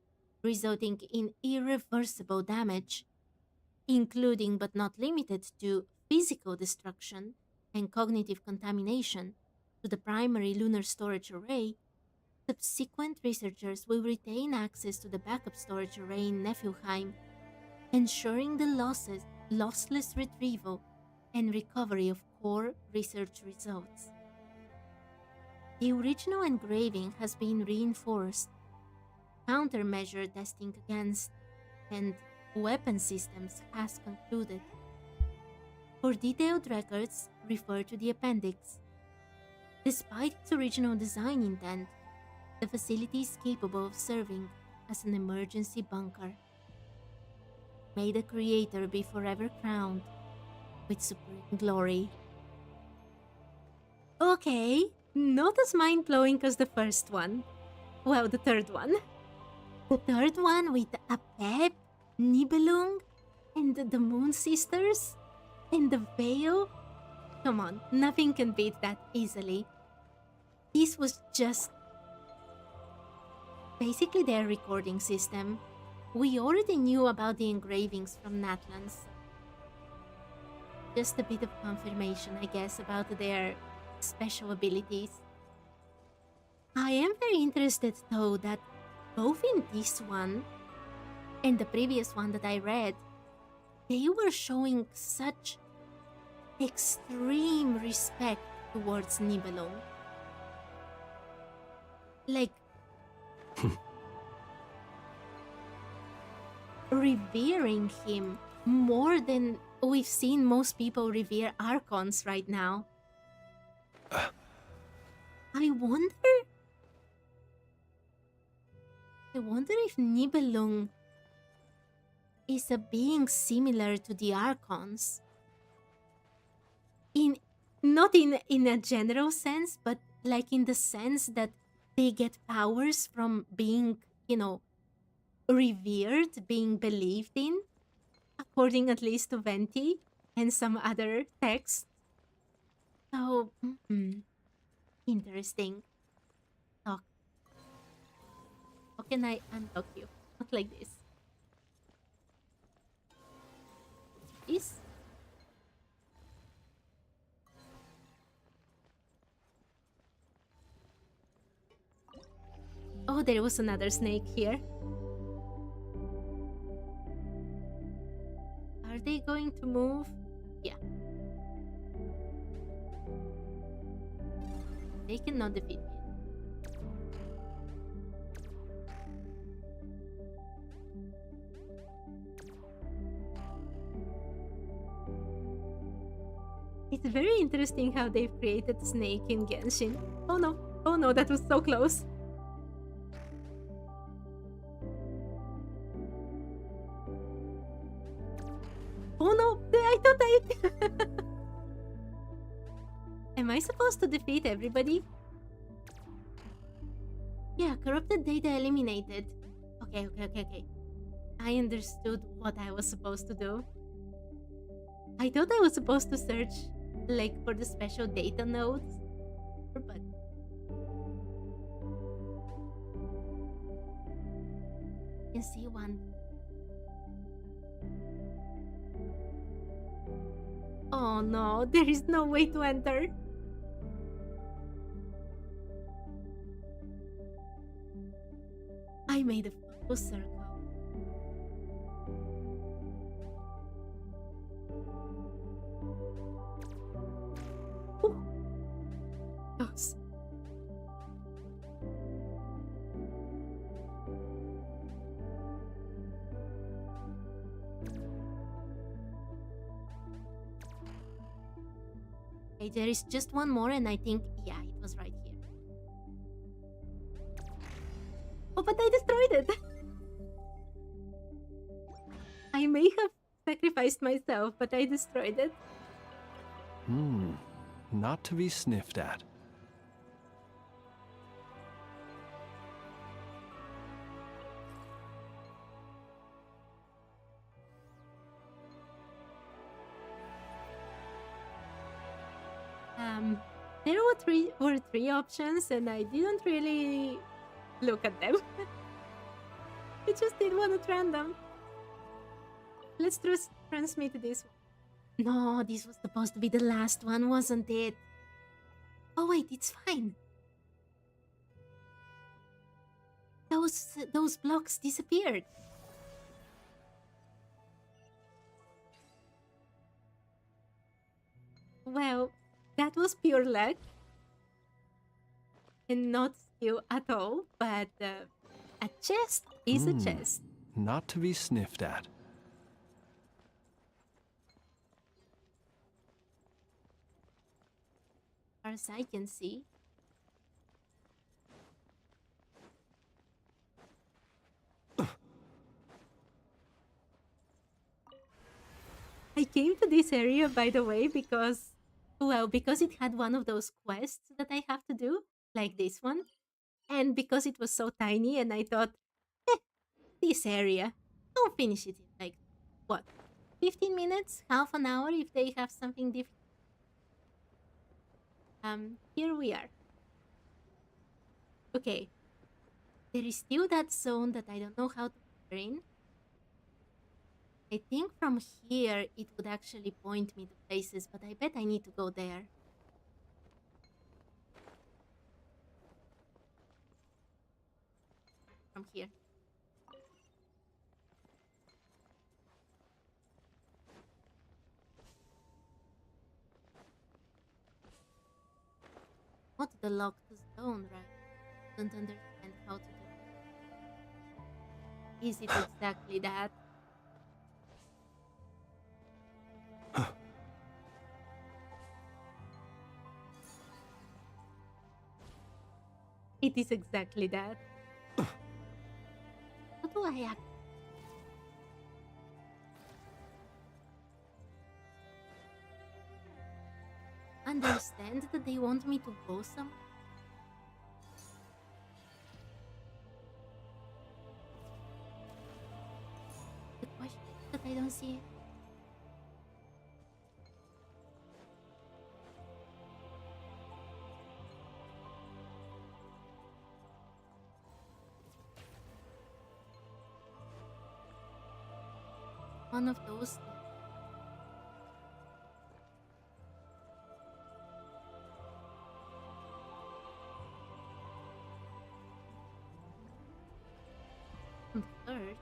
resulting in irreversible damage, including but not limited to physical destruction and cognitive contamination to the primary lunar storage array, subsequent researchers will retain access to the backup storage array in Niflheim, ensuring the lossless retrieval and recovery of core research results. The original engraving has been reinforced. Countermeasure testing against and weapon systems has concluded. For detailed records, refer to the appendix. Despite its original design intent, the facility is capable of serving as an emergency bunker. May the creator be forever crowned with supreme glory. Okay, not as mind-blowing as the first one. Well, the third one. The third one with Apep, Nibelung, and the Moon Sisters, and the Veil. Come on, nothing can beat that easily. This was just basically their recording system. We already knew about the engravings from Natlands. Just a bit of confirmation, I guess, about their special abilities. I am very interested, though, that both in this one and the previous one that I read, they were showing such extreme respect towards Nibelung. Like, revering him more than we've seen most people revere Archons right now. I wonder if Nibelung is a being similar to the Archons. Not in a general sense, but like in the sense that they get powers from being, revered, being believed in, according at least to Venti and some other texts. So, interesting. Talk. How can I untalk you? Not like this. This? Oh, there was another snake here. Are they going to move? Yeah. They cannot defeat me. It's very interesting how they've created Snake in Genshin. Oh no, that was so close. Oh no, I thought I... Am I supposed to defeat everybody? Yeah, corrupted data eliminated. Okay. I understood what I was supposed to do. I thought I was supposed to search, like, for the special data nodes. But... I can see one. Oh no, there is no way to enter. I made a full circle. Ooh. Close. Okay, there is just one more, and I think, yeah, it was right here. Oh, but I destroyed it! I may have sacrificed myself, but I destroyed it. not to be sniffed at. There were three options, and I didn't really look at them. I just did one at random. Let's transmit this one. No, this was supposed to be the last one, wasn't it? Oh wait, it's fine. Those blocks disappeared. Well, that was pure luck. And not skill at all, but a chest is a chest. Not to be sniffed at. As far as I can see. I came to this area, by the way, because it had one of those quests that I have to do, like this one. And because it was so tiny, and I thought, this area, I'll finish it in like, what, 15 minutes? Half an hour if they have something different. Here we are. Okay. There is still that zone that I don't know how to train. I think from here it would actually point me to places, but I bet I need to go there. From here. Not the locked zone, right? Don't understand how to do it. Is it exactly that? It is exactly that. How do I act? Understand that they want me to go somewhere? The question is that I don't see it. One of those things. And third,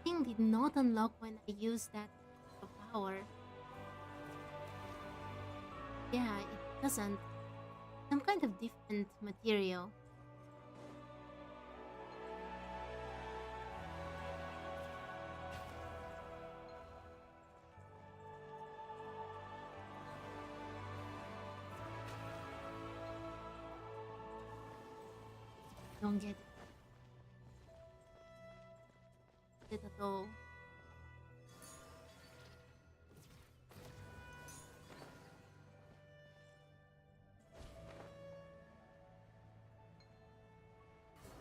thing did not unlock when I used that power. Yeah, it doesn't. Some kind of different material. Don't get it at all.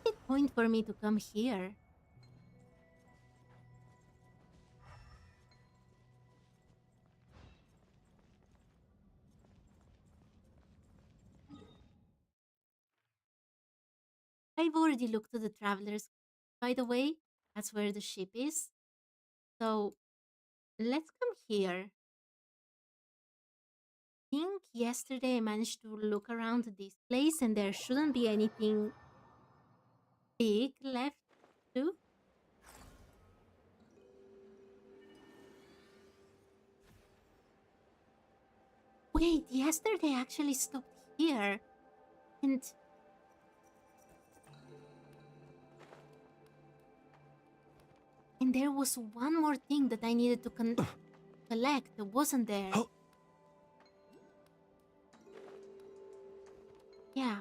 It's a point for me to come here. I've already looked at the travelers. By the way, that's where the ship is. So let's come here. I think yesterday I managed to look around this place and there shouldn't be anything big left to do. Wait, yesterday I actually stopped here. And there was one more thing that I needed to collect, wasn't there? Yeah.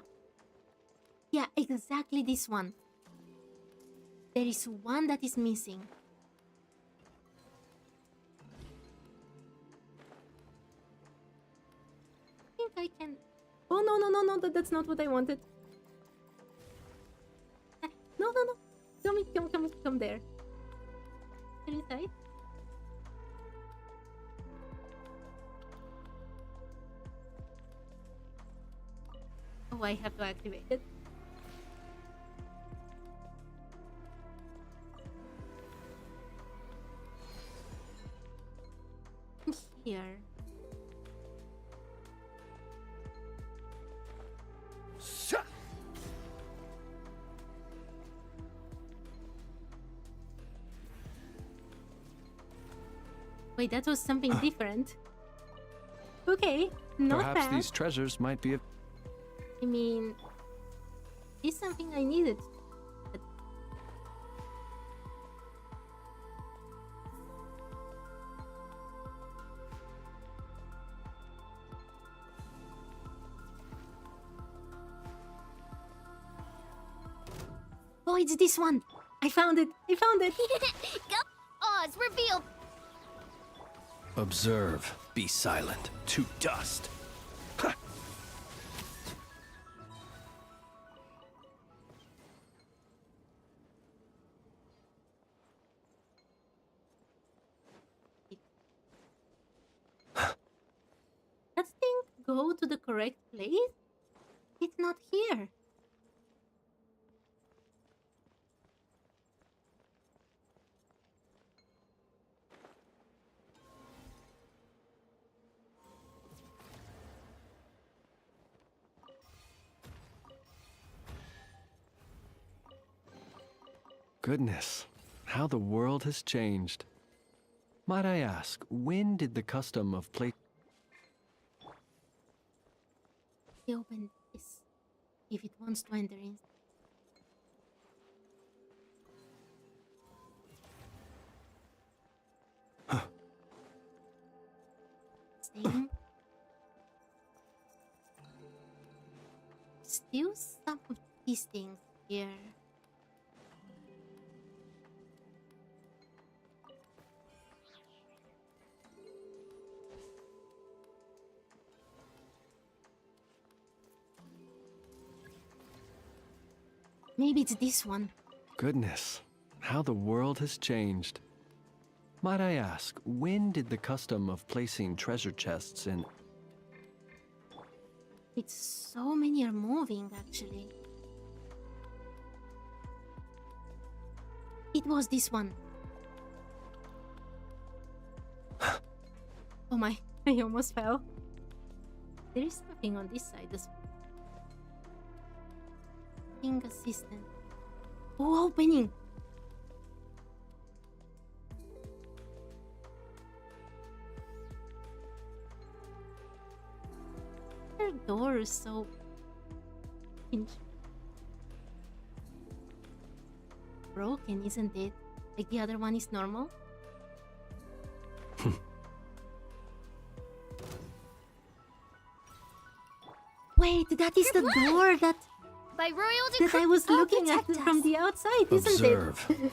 Yeah, exactly this one. There is one that is missing. No, that's not what I wanted. No. Come there. There inside. Oh, I have to activate it. Here. Wait, that was something different. Okay, not Perhaps bad. these treasures might be of I mean, it's something I needed. But oh, it's this one! I found it! Go! Oz, reveal! observe, be silent, to dust. That thing go to the correct place? It's not here. Goodness, how the world has changed. Might I ask, when did the custom of play... He opened this. If it wants to enter in. Same. Still some of these things here. Maybe it's this one. Goodness, how the world has changed. Might I ask, when did the custom of placing treasure chests in... It's so many are moving actually. It was this one. Oh my, I almost fell. There is something on this side as well. Thing assistant. Oh, opening! Their door is so broken, isn't it? Like the other one is normal. Wait, that is the door that By royal that decree, I was I'll looking at protect from us. the outside, isn't Observe. it?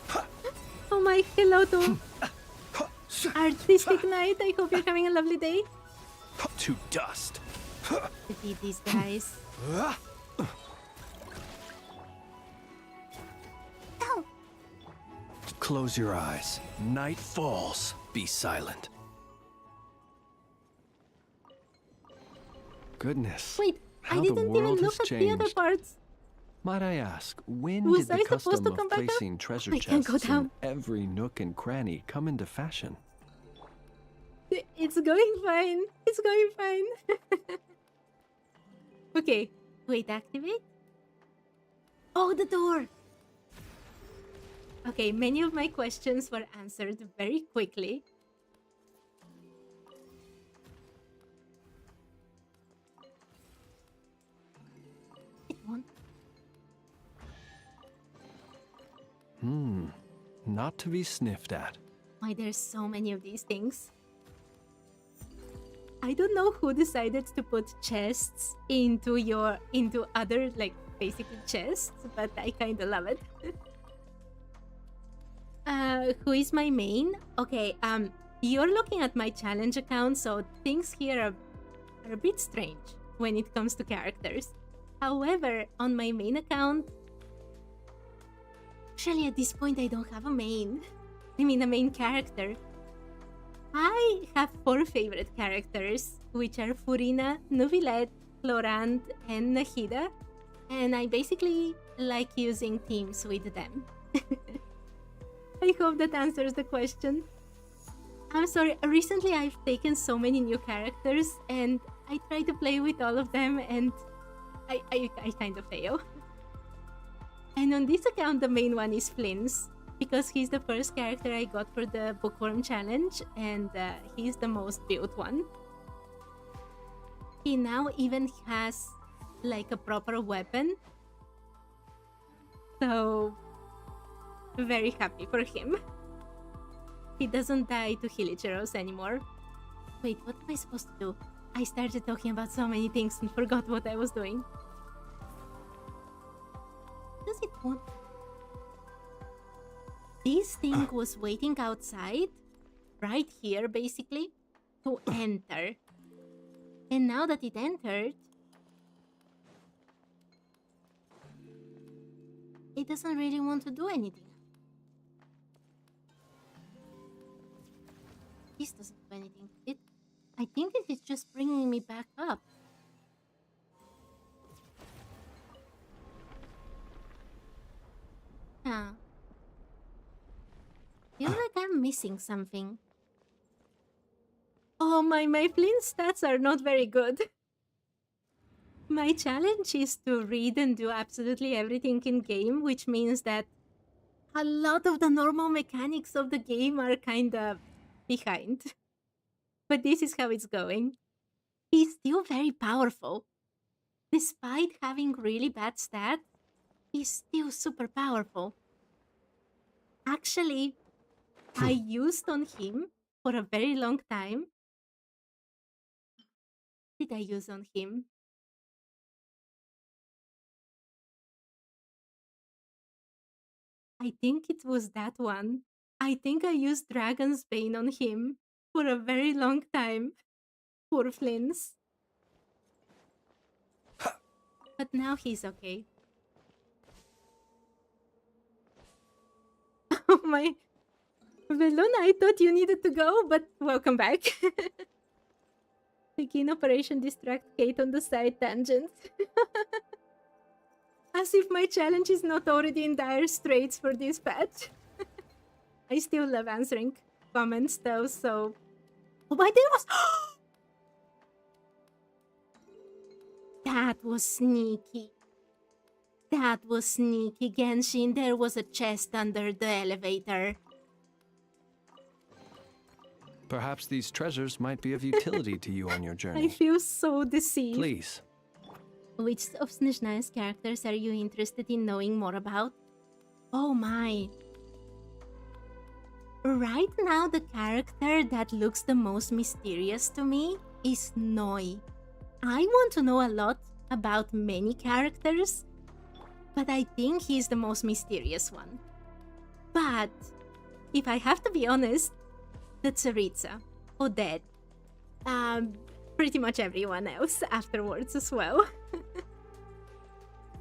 Oh my, hello to Artistic Night. I hope you're having a lovely day. To dust. Defeat these guys. Ow! Close your eyes. Night falls. Be silent. Goodness. Wait, I how the didn't even world look has at the other changed. parts. Might I ask, when Was did I the supposed custom to of come back up? placing treasure I can't go chests in down. every nook and cranny come into fashion? It's going fine. It's going fine. Okay, wait, activate? Oh, the door! Okay, many of my questions were answered very quickly. It won't. Not to be sniffed at. Why there's so many of these things. I don't know who decided to put chests into other, like, basically chests, but I kind of love it. Who is my main? Okay, you're looking at my challenge account, so things here are a bit strange. when it comes to characters. However, on my main account, actually at this point I don't have a main. I mean a main character. I have 4 favorite characters, which are Furina, Nuvilette, Florant, and Nahida, and I basically like using teams with them. I hope that answers the question. I'm sorry, recently I've taken so many new characters and I try to play with all of them and I kind of fail. And on this account, the main one is Flynn's, because he's the first character I got for the Bookworm challenge and he's the most built one. He now even has like a proper weapon. So, very happy for him. He doesn't die to Hilicheros anymore. Wait, what am I supposed to do? I started talking about so many things and forgot what I was doing. Does it want... This thing was waiting outside, right here basically, to enter. And now that it entered, it doesn't really want to do anything. This doesn't do anything. I think it is just bringing me back up. Huh. Feels like I'm missing something. Oh my Flynn stats are not very good. My challenge is to read and do absolutely everything in game, which means that a lot of the normal mechanics of the game are kinda behind. But this is how it's going. He's still very powerful. Despite having really bad stats, he's still super powerful. Actually, I used on him for a very long time. What did I use on him? I think it was that one. I think I used Dragon's Bane on him for a very long time. Poor Flynn's. But now he's okay. Oh my... Veluna, I thought you needed to go, but welcome back. Begin Operation Distract Kate on the side tangent. As if my challenge is not already in dire straits for this patch. I still love answering comments though, so... Oh my, there was... That was sneaky. That was sneaky, Genshin. There was a chest under the elevator. Perhaps these treasures might be of utility to you on your I journey. feel so deceived. Please. Which of Snezhnaya's characters are you interested in knowing more about? Oh my. Right now, the character that looks the most mysterious to me is Noi. I want to know a lot about many characters, but I think he's the most mysterious one. But, if I have to be honest, the Tsaritsa, Odette, pretty much everyone else afterwards as well.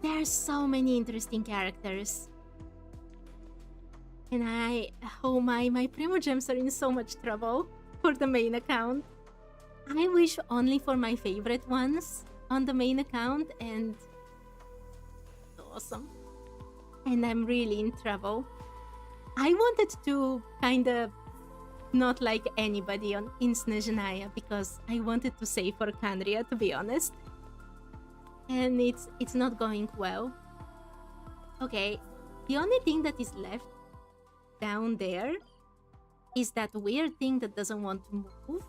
There are so many interesting characters. And oh my Primogems are in so much trouble for the main account. I wish only for my favorite ones on the main account and... Awesome. And I'm really in trouble. I wanted to kinda not like anybody in Snezhnaya because I wanted to save for Kandria, to be honest. And it's not going well. Okay, the only thing that is left down there is that weird thing that doesn't want to move.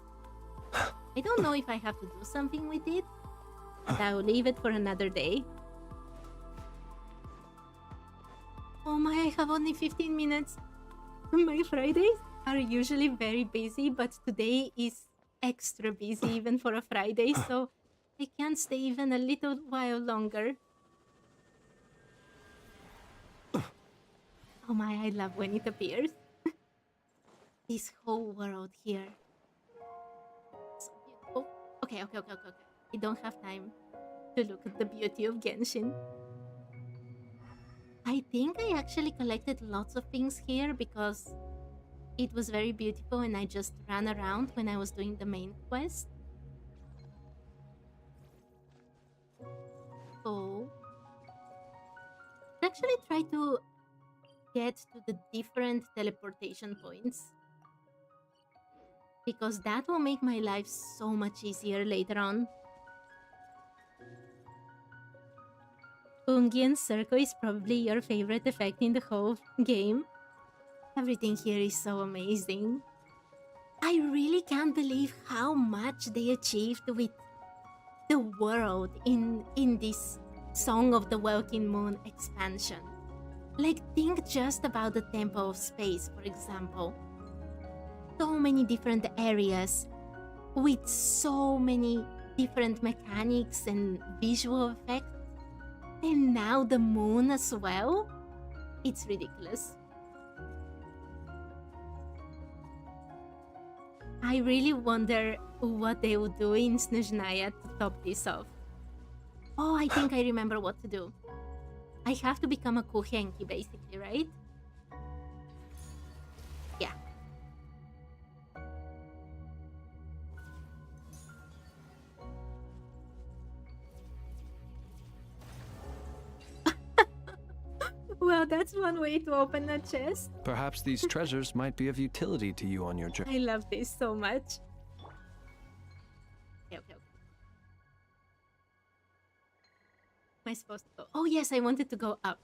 I don't know if I have to do something with it, but I'll leave it for another day. Oh my, I have only 15 minutes. My Fridays are usually very busy, but today is extra busy even for a Friday, so I can't stay even a little while longer. Oh my, I love when it appears. This whole world here. So beautiful. Okay. I don't have time. to look at the beauty of Genshin. I think I actually collected lots of things here because it was very beautiful and I just ran around when I was doing the main quest. So, I actually try to get to the different teleportation points because that will make my life so much easier later on. Ungian Circle is probably your favorite effect in the whole game. Everything here is so amazing. I really can't believe how much they achieved with the world in this Song of the Welkin Moon expansion. Like, think just about the Temple of Space, for example. So many different areas with so many different mechanics and visual effects. And now the moon as well. It's ridiculous. I really wonder what they would do in Snezhnaya to top this off. Oh, I think I remember what to do. I have to become a Kuchenki, basically, right? Yeah. Well, that's one way to open a chest. Perhaps these treasures might be of utility to you on your journey. I love this so much. Okay. Am I supposed to go? Oh yes, I wanted to go up.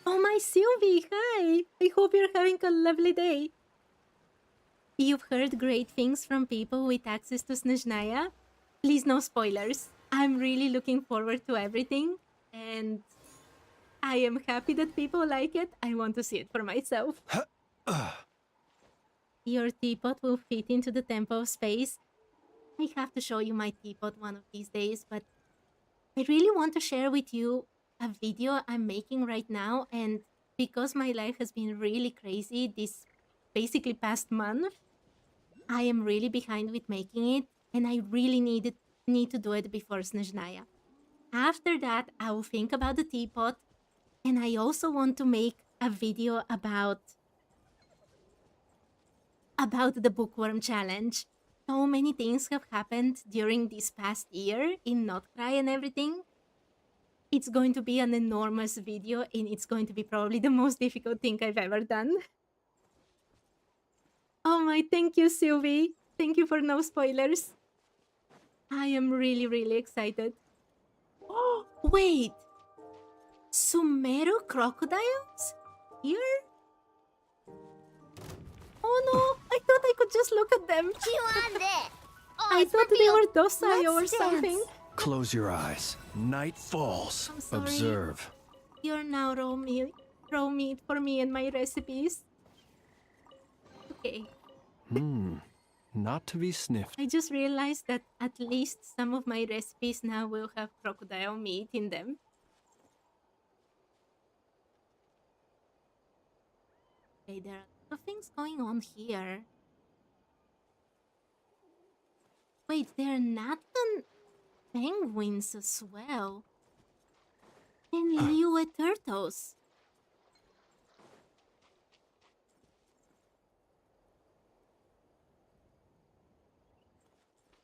Oh my Sylvie, hi! I hope you're having a lovely day. You've heard great things from people with access to Snezhnaya? Please no spoilers. I'm really looking forward to everything. And I am happy that people like it. I want to see it for myself. Your teapot will fit into the Temple of Space. I have to show you my teapot one of these days, but I really want to share with you a video I'm making right now. And because my life has been really crazy this basically past month, I am really behind with making it, and I really need to do it before Snezhnaya. After that, I will think about the teapot, and I also want to make a video about the Bookworm challenge. So many things have happened during this past year in Not Cry and everything. It's going to be an enormous video, and it's going to be probably the most difficult thing I've ever done. Oh my, thank you, Sylvie. Thank you for no spoilers. I am really, really excited. Oh, wait! Sumeru crocodiles? Here? Oh no! I thought I could just look at them. You want it? Oh, I it's thought they revealed. were docile or Let's something. dance. Close your eyes. Night falls. I'm sorry. Observe. You're now raw meat for me and my recipes. Okay. Not to be sniffed. I just realized that at least some of my recipes now will have crocodile meat in them. Okay, there are a lot of things going on here. Wait, there are Nathan penguins as well. And Liyue turtles.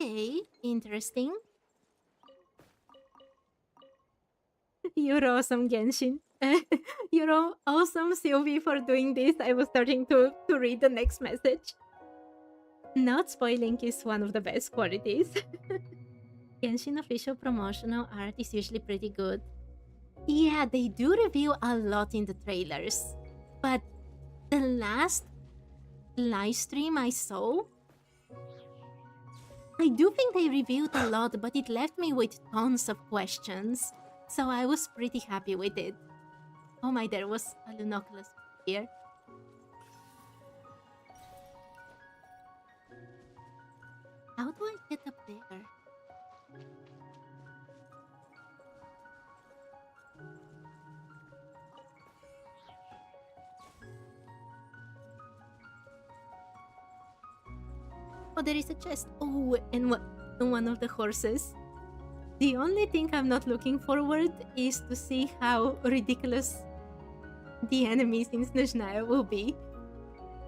Okay, interesting. You're awesome, Genshin. You're awesome, Sylvie, for doing this. I was starting to read the next message. Not spoiling is one of the best qualities. Genshin official promotional art is usually pretty good. Yeah, they do reveal a lot in the trailers. But the last live stream I saw, I do think they revealed a lot, but it left me with tons of questions. So I was pretty happy with it. Oh my, there was a Lunoculus here. How do I get up there? Oh, there is a chest. Oh, and what? on one of the horses. The only thing I'm not looking forward is to see how ridiculous the enemies in Snezhnaya will be.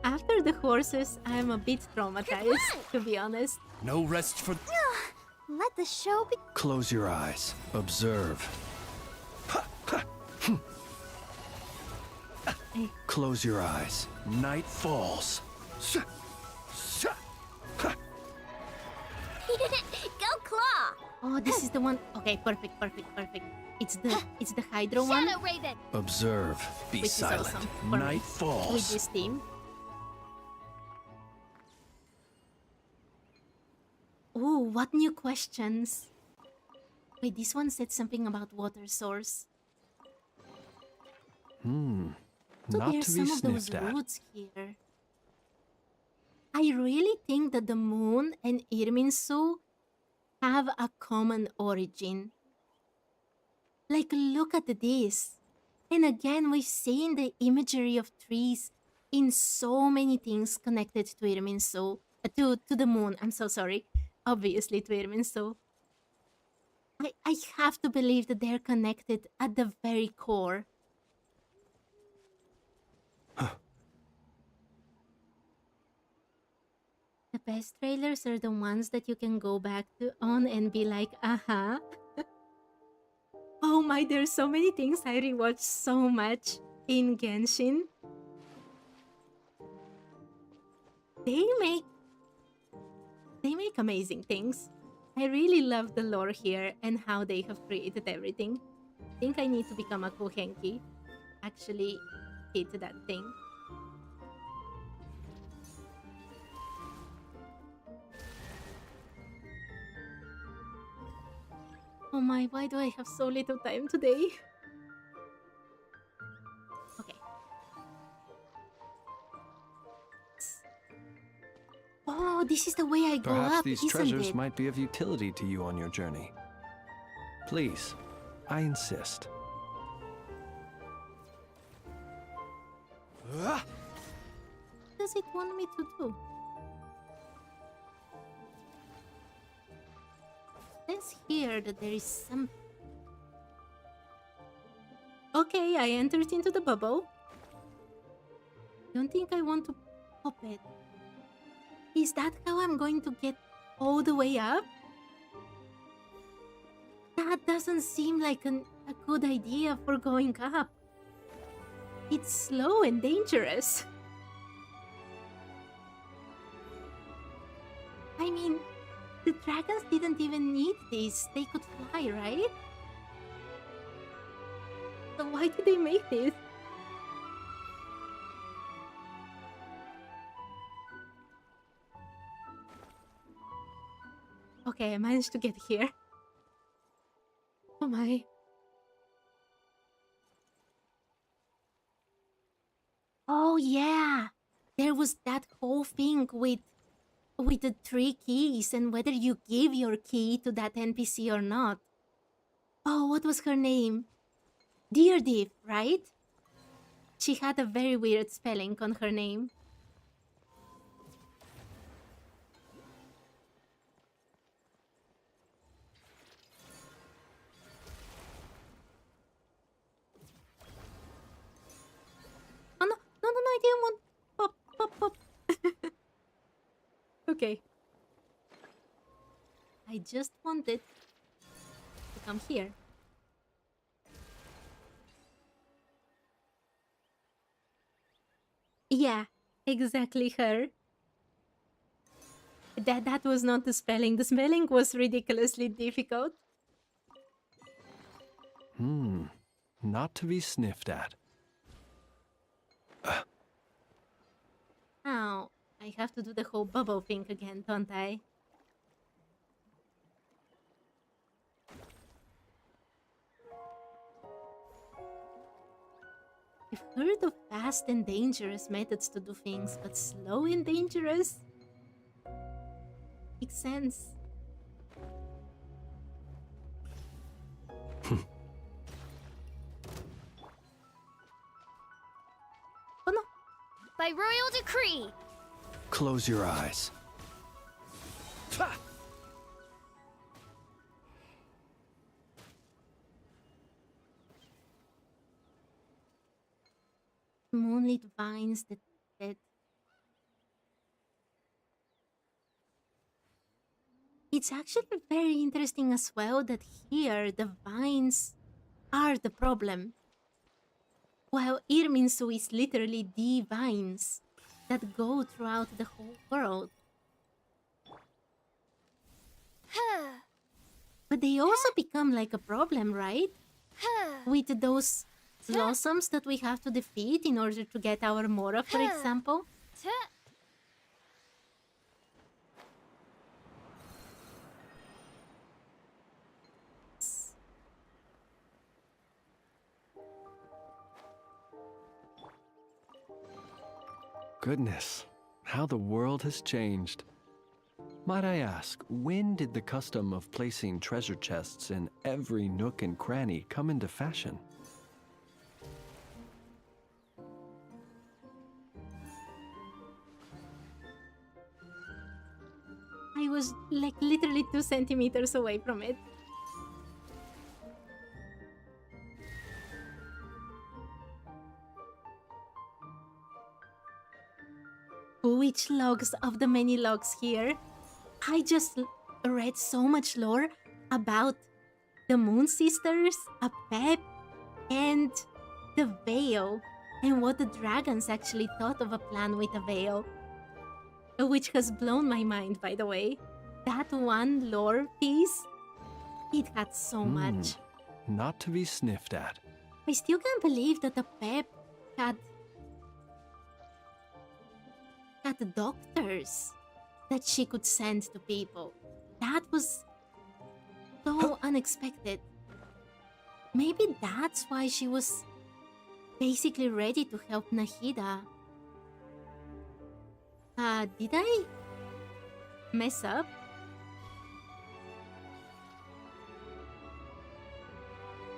After the horses, I'm a bit traumatized, to be honest. No rest for. Let the show be. Close your eyes. Observe. Close your eyes. Night falls. Go Claw! Oh, this is the one. Okay, perfect. It's the Hydro one Shadow Raven! Observe. Be Which is silent. awesome for me. Night with falls. this team. Oh, what new questions? Wait, this one said something about water source. So Not there's to be some of those sniffed at. roots here. I really think that the moon and Irminsul have a common origin. Like, look at this. And again, we've seen the imagery of trees in so many things connected to Irminsul. To the moon, I'm so sorry. Obviously to Irminsul. I have to believe that they're connected at the very core. The best trailers are the ones that you can go back to on and be like, uh-huh. Oh my, there's so many things I rewatched so much in Genshin. They make amazing things. I really love the lore here and how they have created everything. I think I need to become a Kohenki. Actually hit that thing. Oh my, why do I have so little time today? Okay. Oh, this is the way I go Perhaps up, these isn't treasures it? might be of utility to you on your journey. Please, I insist. What does it want me to do? It says here that there is some... Okay, I entered into the bubble. Don't think I want to pop it. Is that how I'm going to get all the way up? That doesn't seem like a good idea for going up. It's slow and dangerous. I mean, the dragons didn't even need this. They could fly, right? So why did they make this? Okay, I managed to get here. Oh my. Oh yeah! There was that whole thing with the 3 keys and whether you give your key to that NPC or not. Oh, what was her name? Deerdiff, right? She had a very weird spelling on her name. Oh no, I didn't want pop. Okay. I just wanted to come here. Yeah, exactly her. That was not the spelling. The spelling was ridiculously difficult. Not to be sniffed at. Now, I have to do the whole bubble thing again, don't I? I've heard of fast and dangerous methods to do things, but slow and dangerous? Makes sense. Oh no! By royal decree! Close your eyes. Moonlit vines detected. It's actually very interesting as well that here the vines are the problem, while Irminsu is literally the vines that go throughout the whole world. But they also become like a problem, right? With those blossoms that we have to defeat in order to get our Mora, for example. Goodness, how the world has changed. Might I ask, when did the custom of placing treasure chests in every nook and cranny come into fashion? I was like literally 2 centimeters away from it. Which logs of the many logs here? I just read so much lore about the Moon Sisters, a pep, and the veil, and what the dragons actually thought of a plan with a veil. Which has blown my mind, by the way. That one lore piece, it had so much. Not to be sniffed at. I still can't believe that the pep had doctors that she could send to people. That was so unexpected. Maybe that's why she was basically ready to help Nahida. Did I mess up?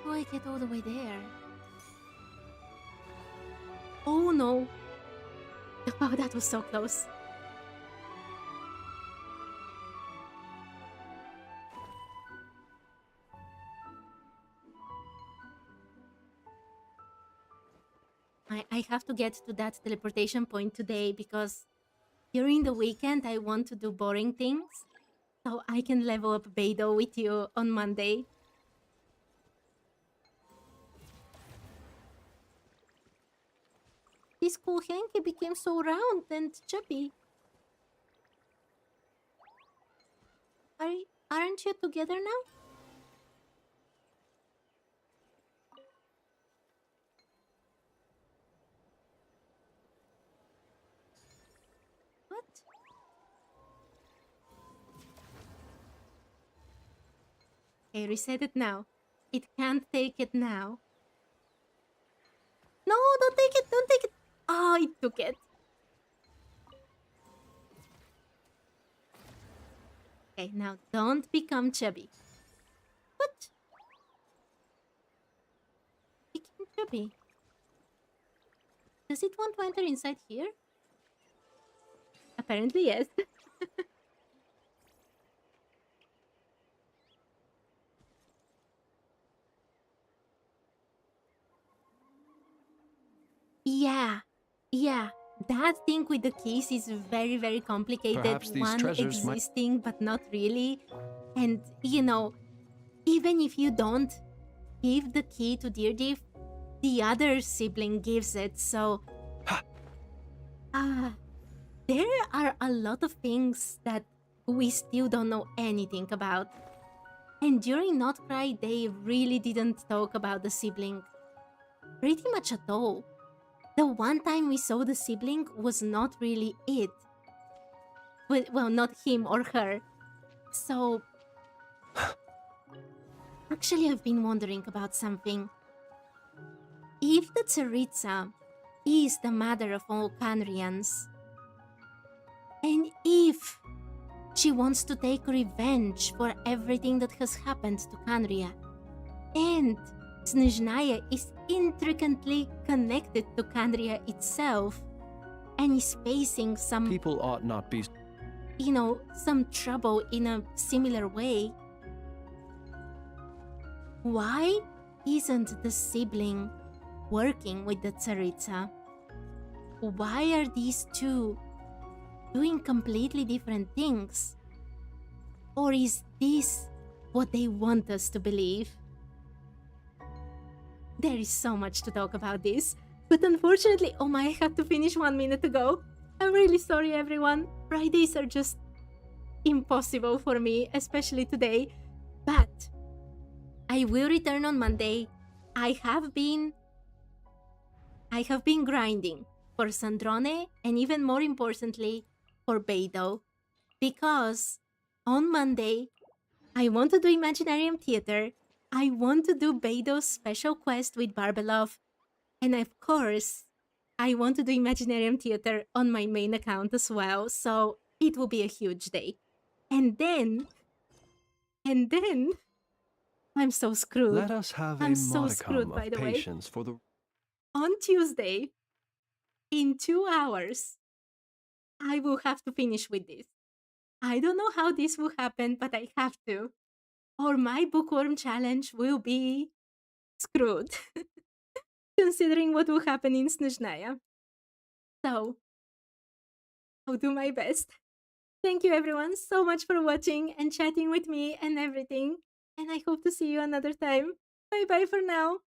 How do I get all the way there? Oh no! Wow, that was so close. I have to get to that teleportation point today because during the weekend I want to do boring things so I can level up Beidou with you on Monday. This cool hanky became so round and chubby. Aren't you together now? What? Okay, reset it now. It can't take it now. No, don't take it, don't take it. Oh, it took it. Okay, now don't become chubby. What? Became chubby. Does it want to enter inside here? Apparently, yes. Yeah. That thing with the keys is very, very complicated. Perhaps these One treasures might- existing, but not really. And, even if you don't give the key to Deerdiff, the other sibling gives it, so... there are a lot of things that we still don't know anything about. And during Not Cry, they really didn't talk about the sibling. Pretty much at all. The one time we saw the sibling was not really it. Well, not him or her. So... Actually, I've been wondering about something. If the Tsaritsa is the mother of all Canrians, and if she wants to take revenge for everything that has happened to Canria, and Snezhnaya is intricately connected to Canria itself, and is facing some, People ought not be... some trouble in a similar way, why isn't the sibling working with the Tsaritsa? why are these two doing completely different things? Or is this what they want us to believe? There is so much to talk about this, but unfortunately, oh my, I have to finish 1 minute ago. I'm really sorry, everyone. Fridays are just impossible for me, especially today. But I will return on Monday. I have been grinding for Sandrone and even more importantly for Beidou, because on Monday I want to do Imaginarium Theater, I want to do Beidou's special quest with Barbelov, and of course I want to do Imaginarium Theater on my main account as well, so it will be a huge day. And then I'm so screwed. Let us have I'm a so modicum screwed, by of the way. patience for the On Tuesday, in 2 hours, I will have to finish with this. I don't know how this will happen, but I have to. Or my bookworm challenge will be screwed, considering what will happen in Snezhnaya. So, I'll do my best. Thank you everyone so much for watching and chatting with me and everything. And I hope to see you another time. Bye bye for now.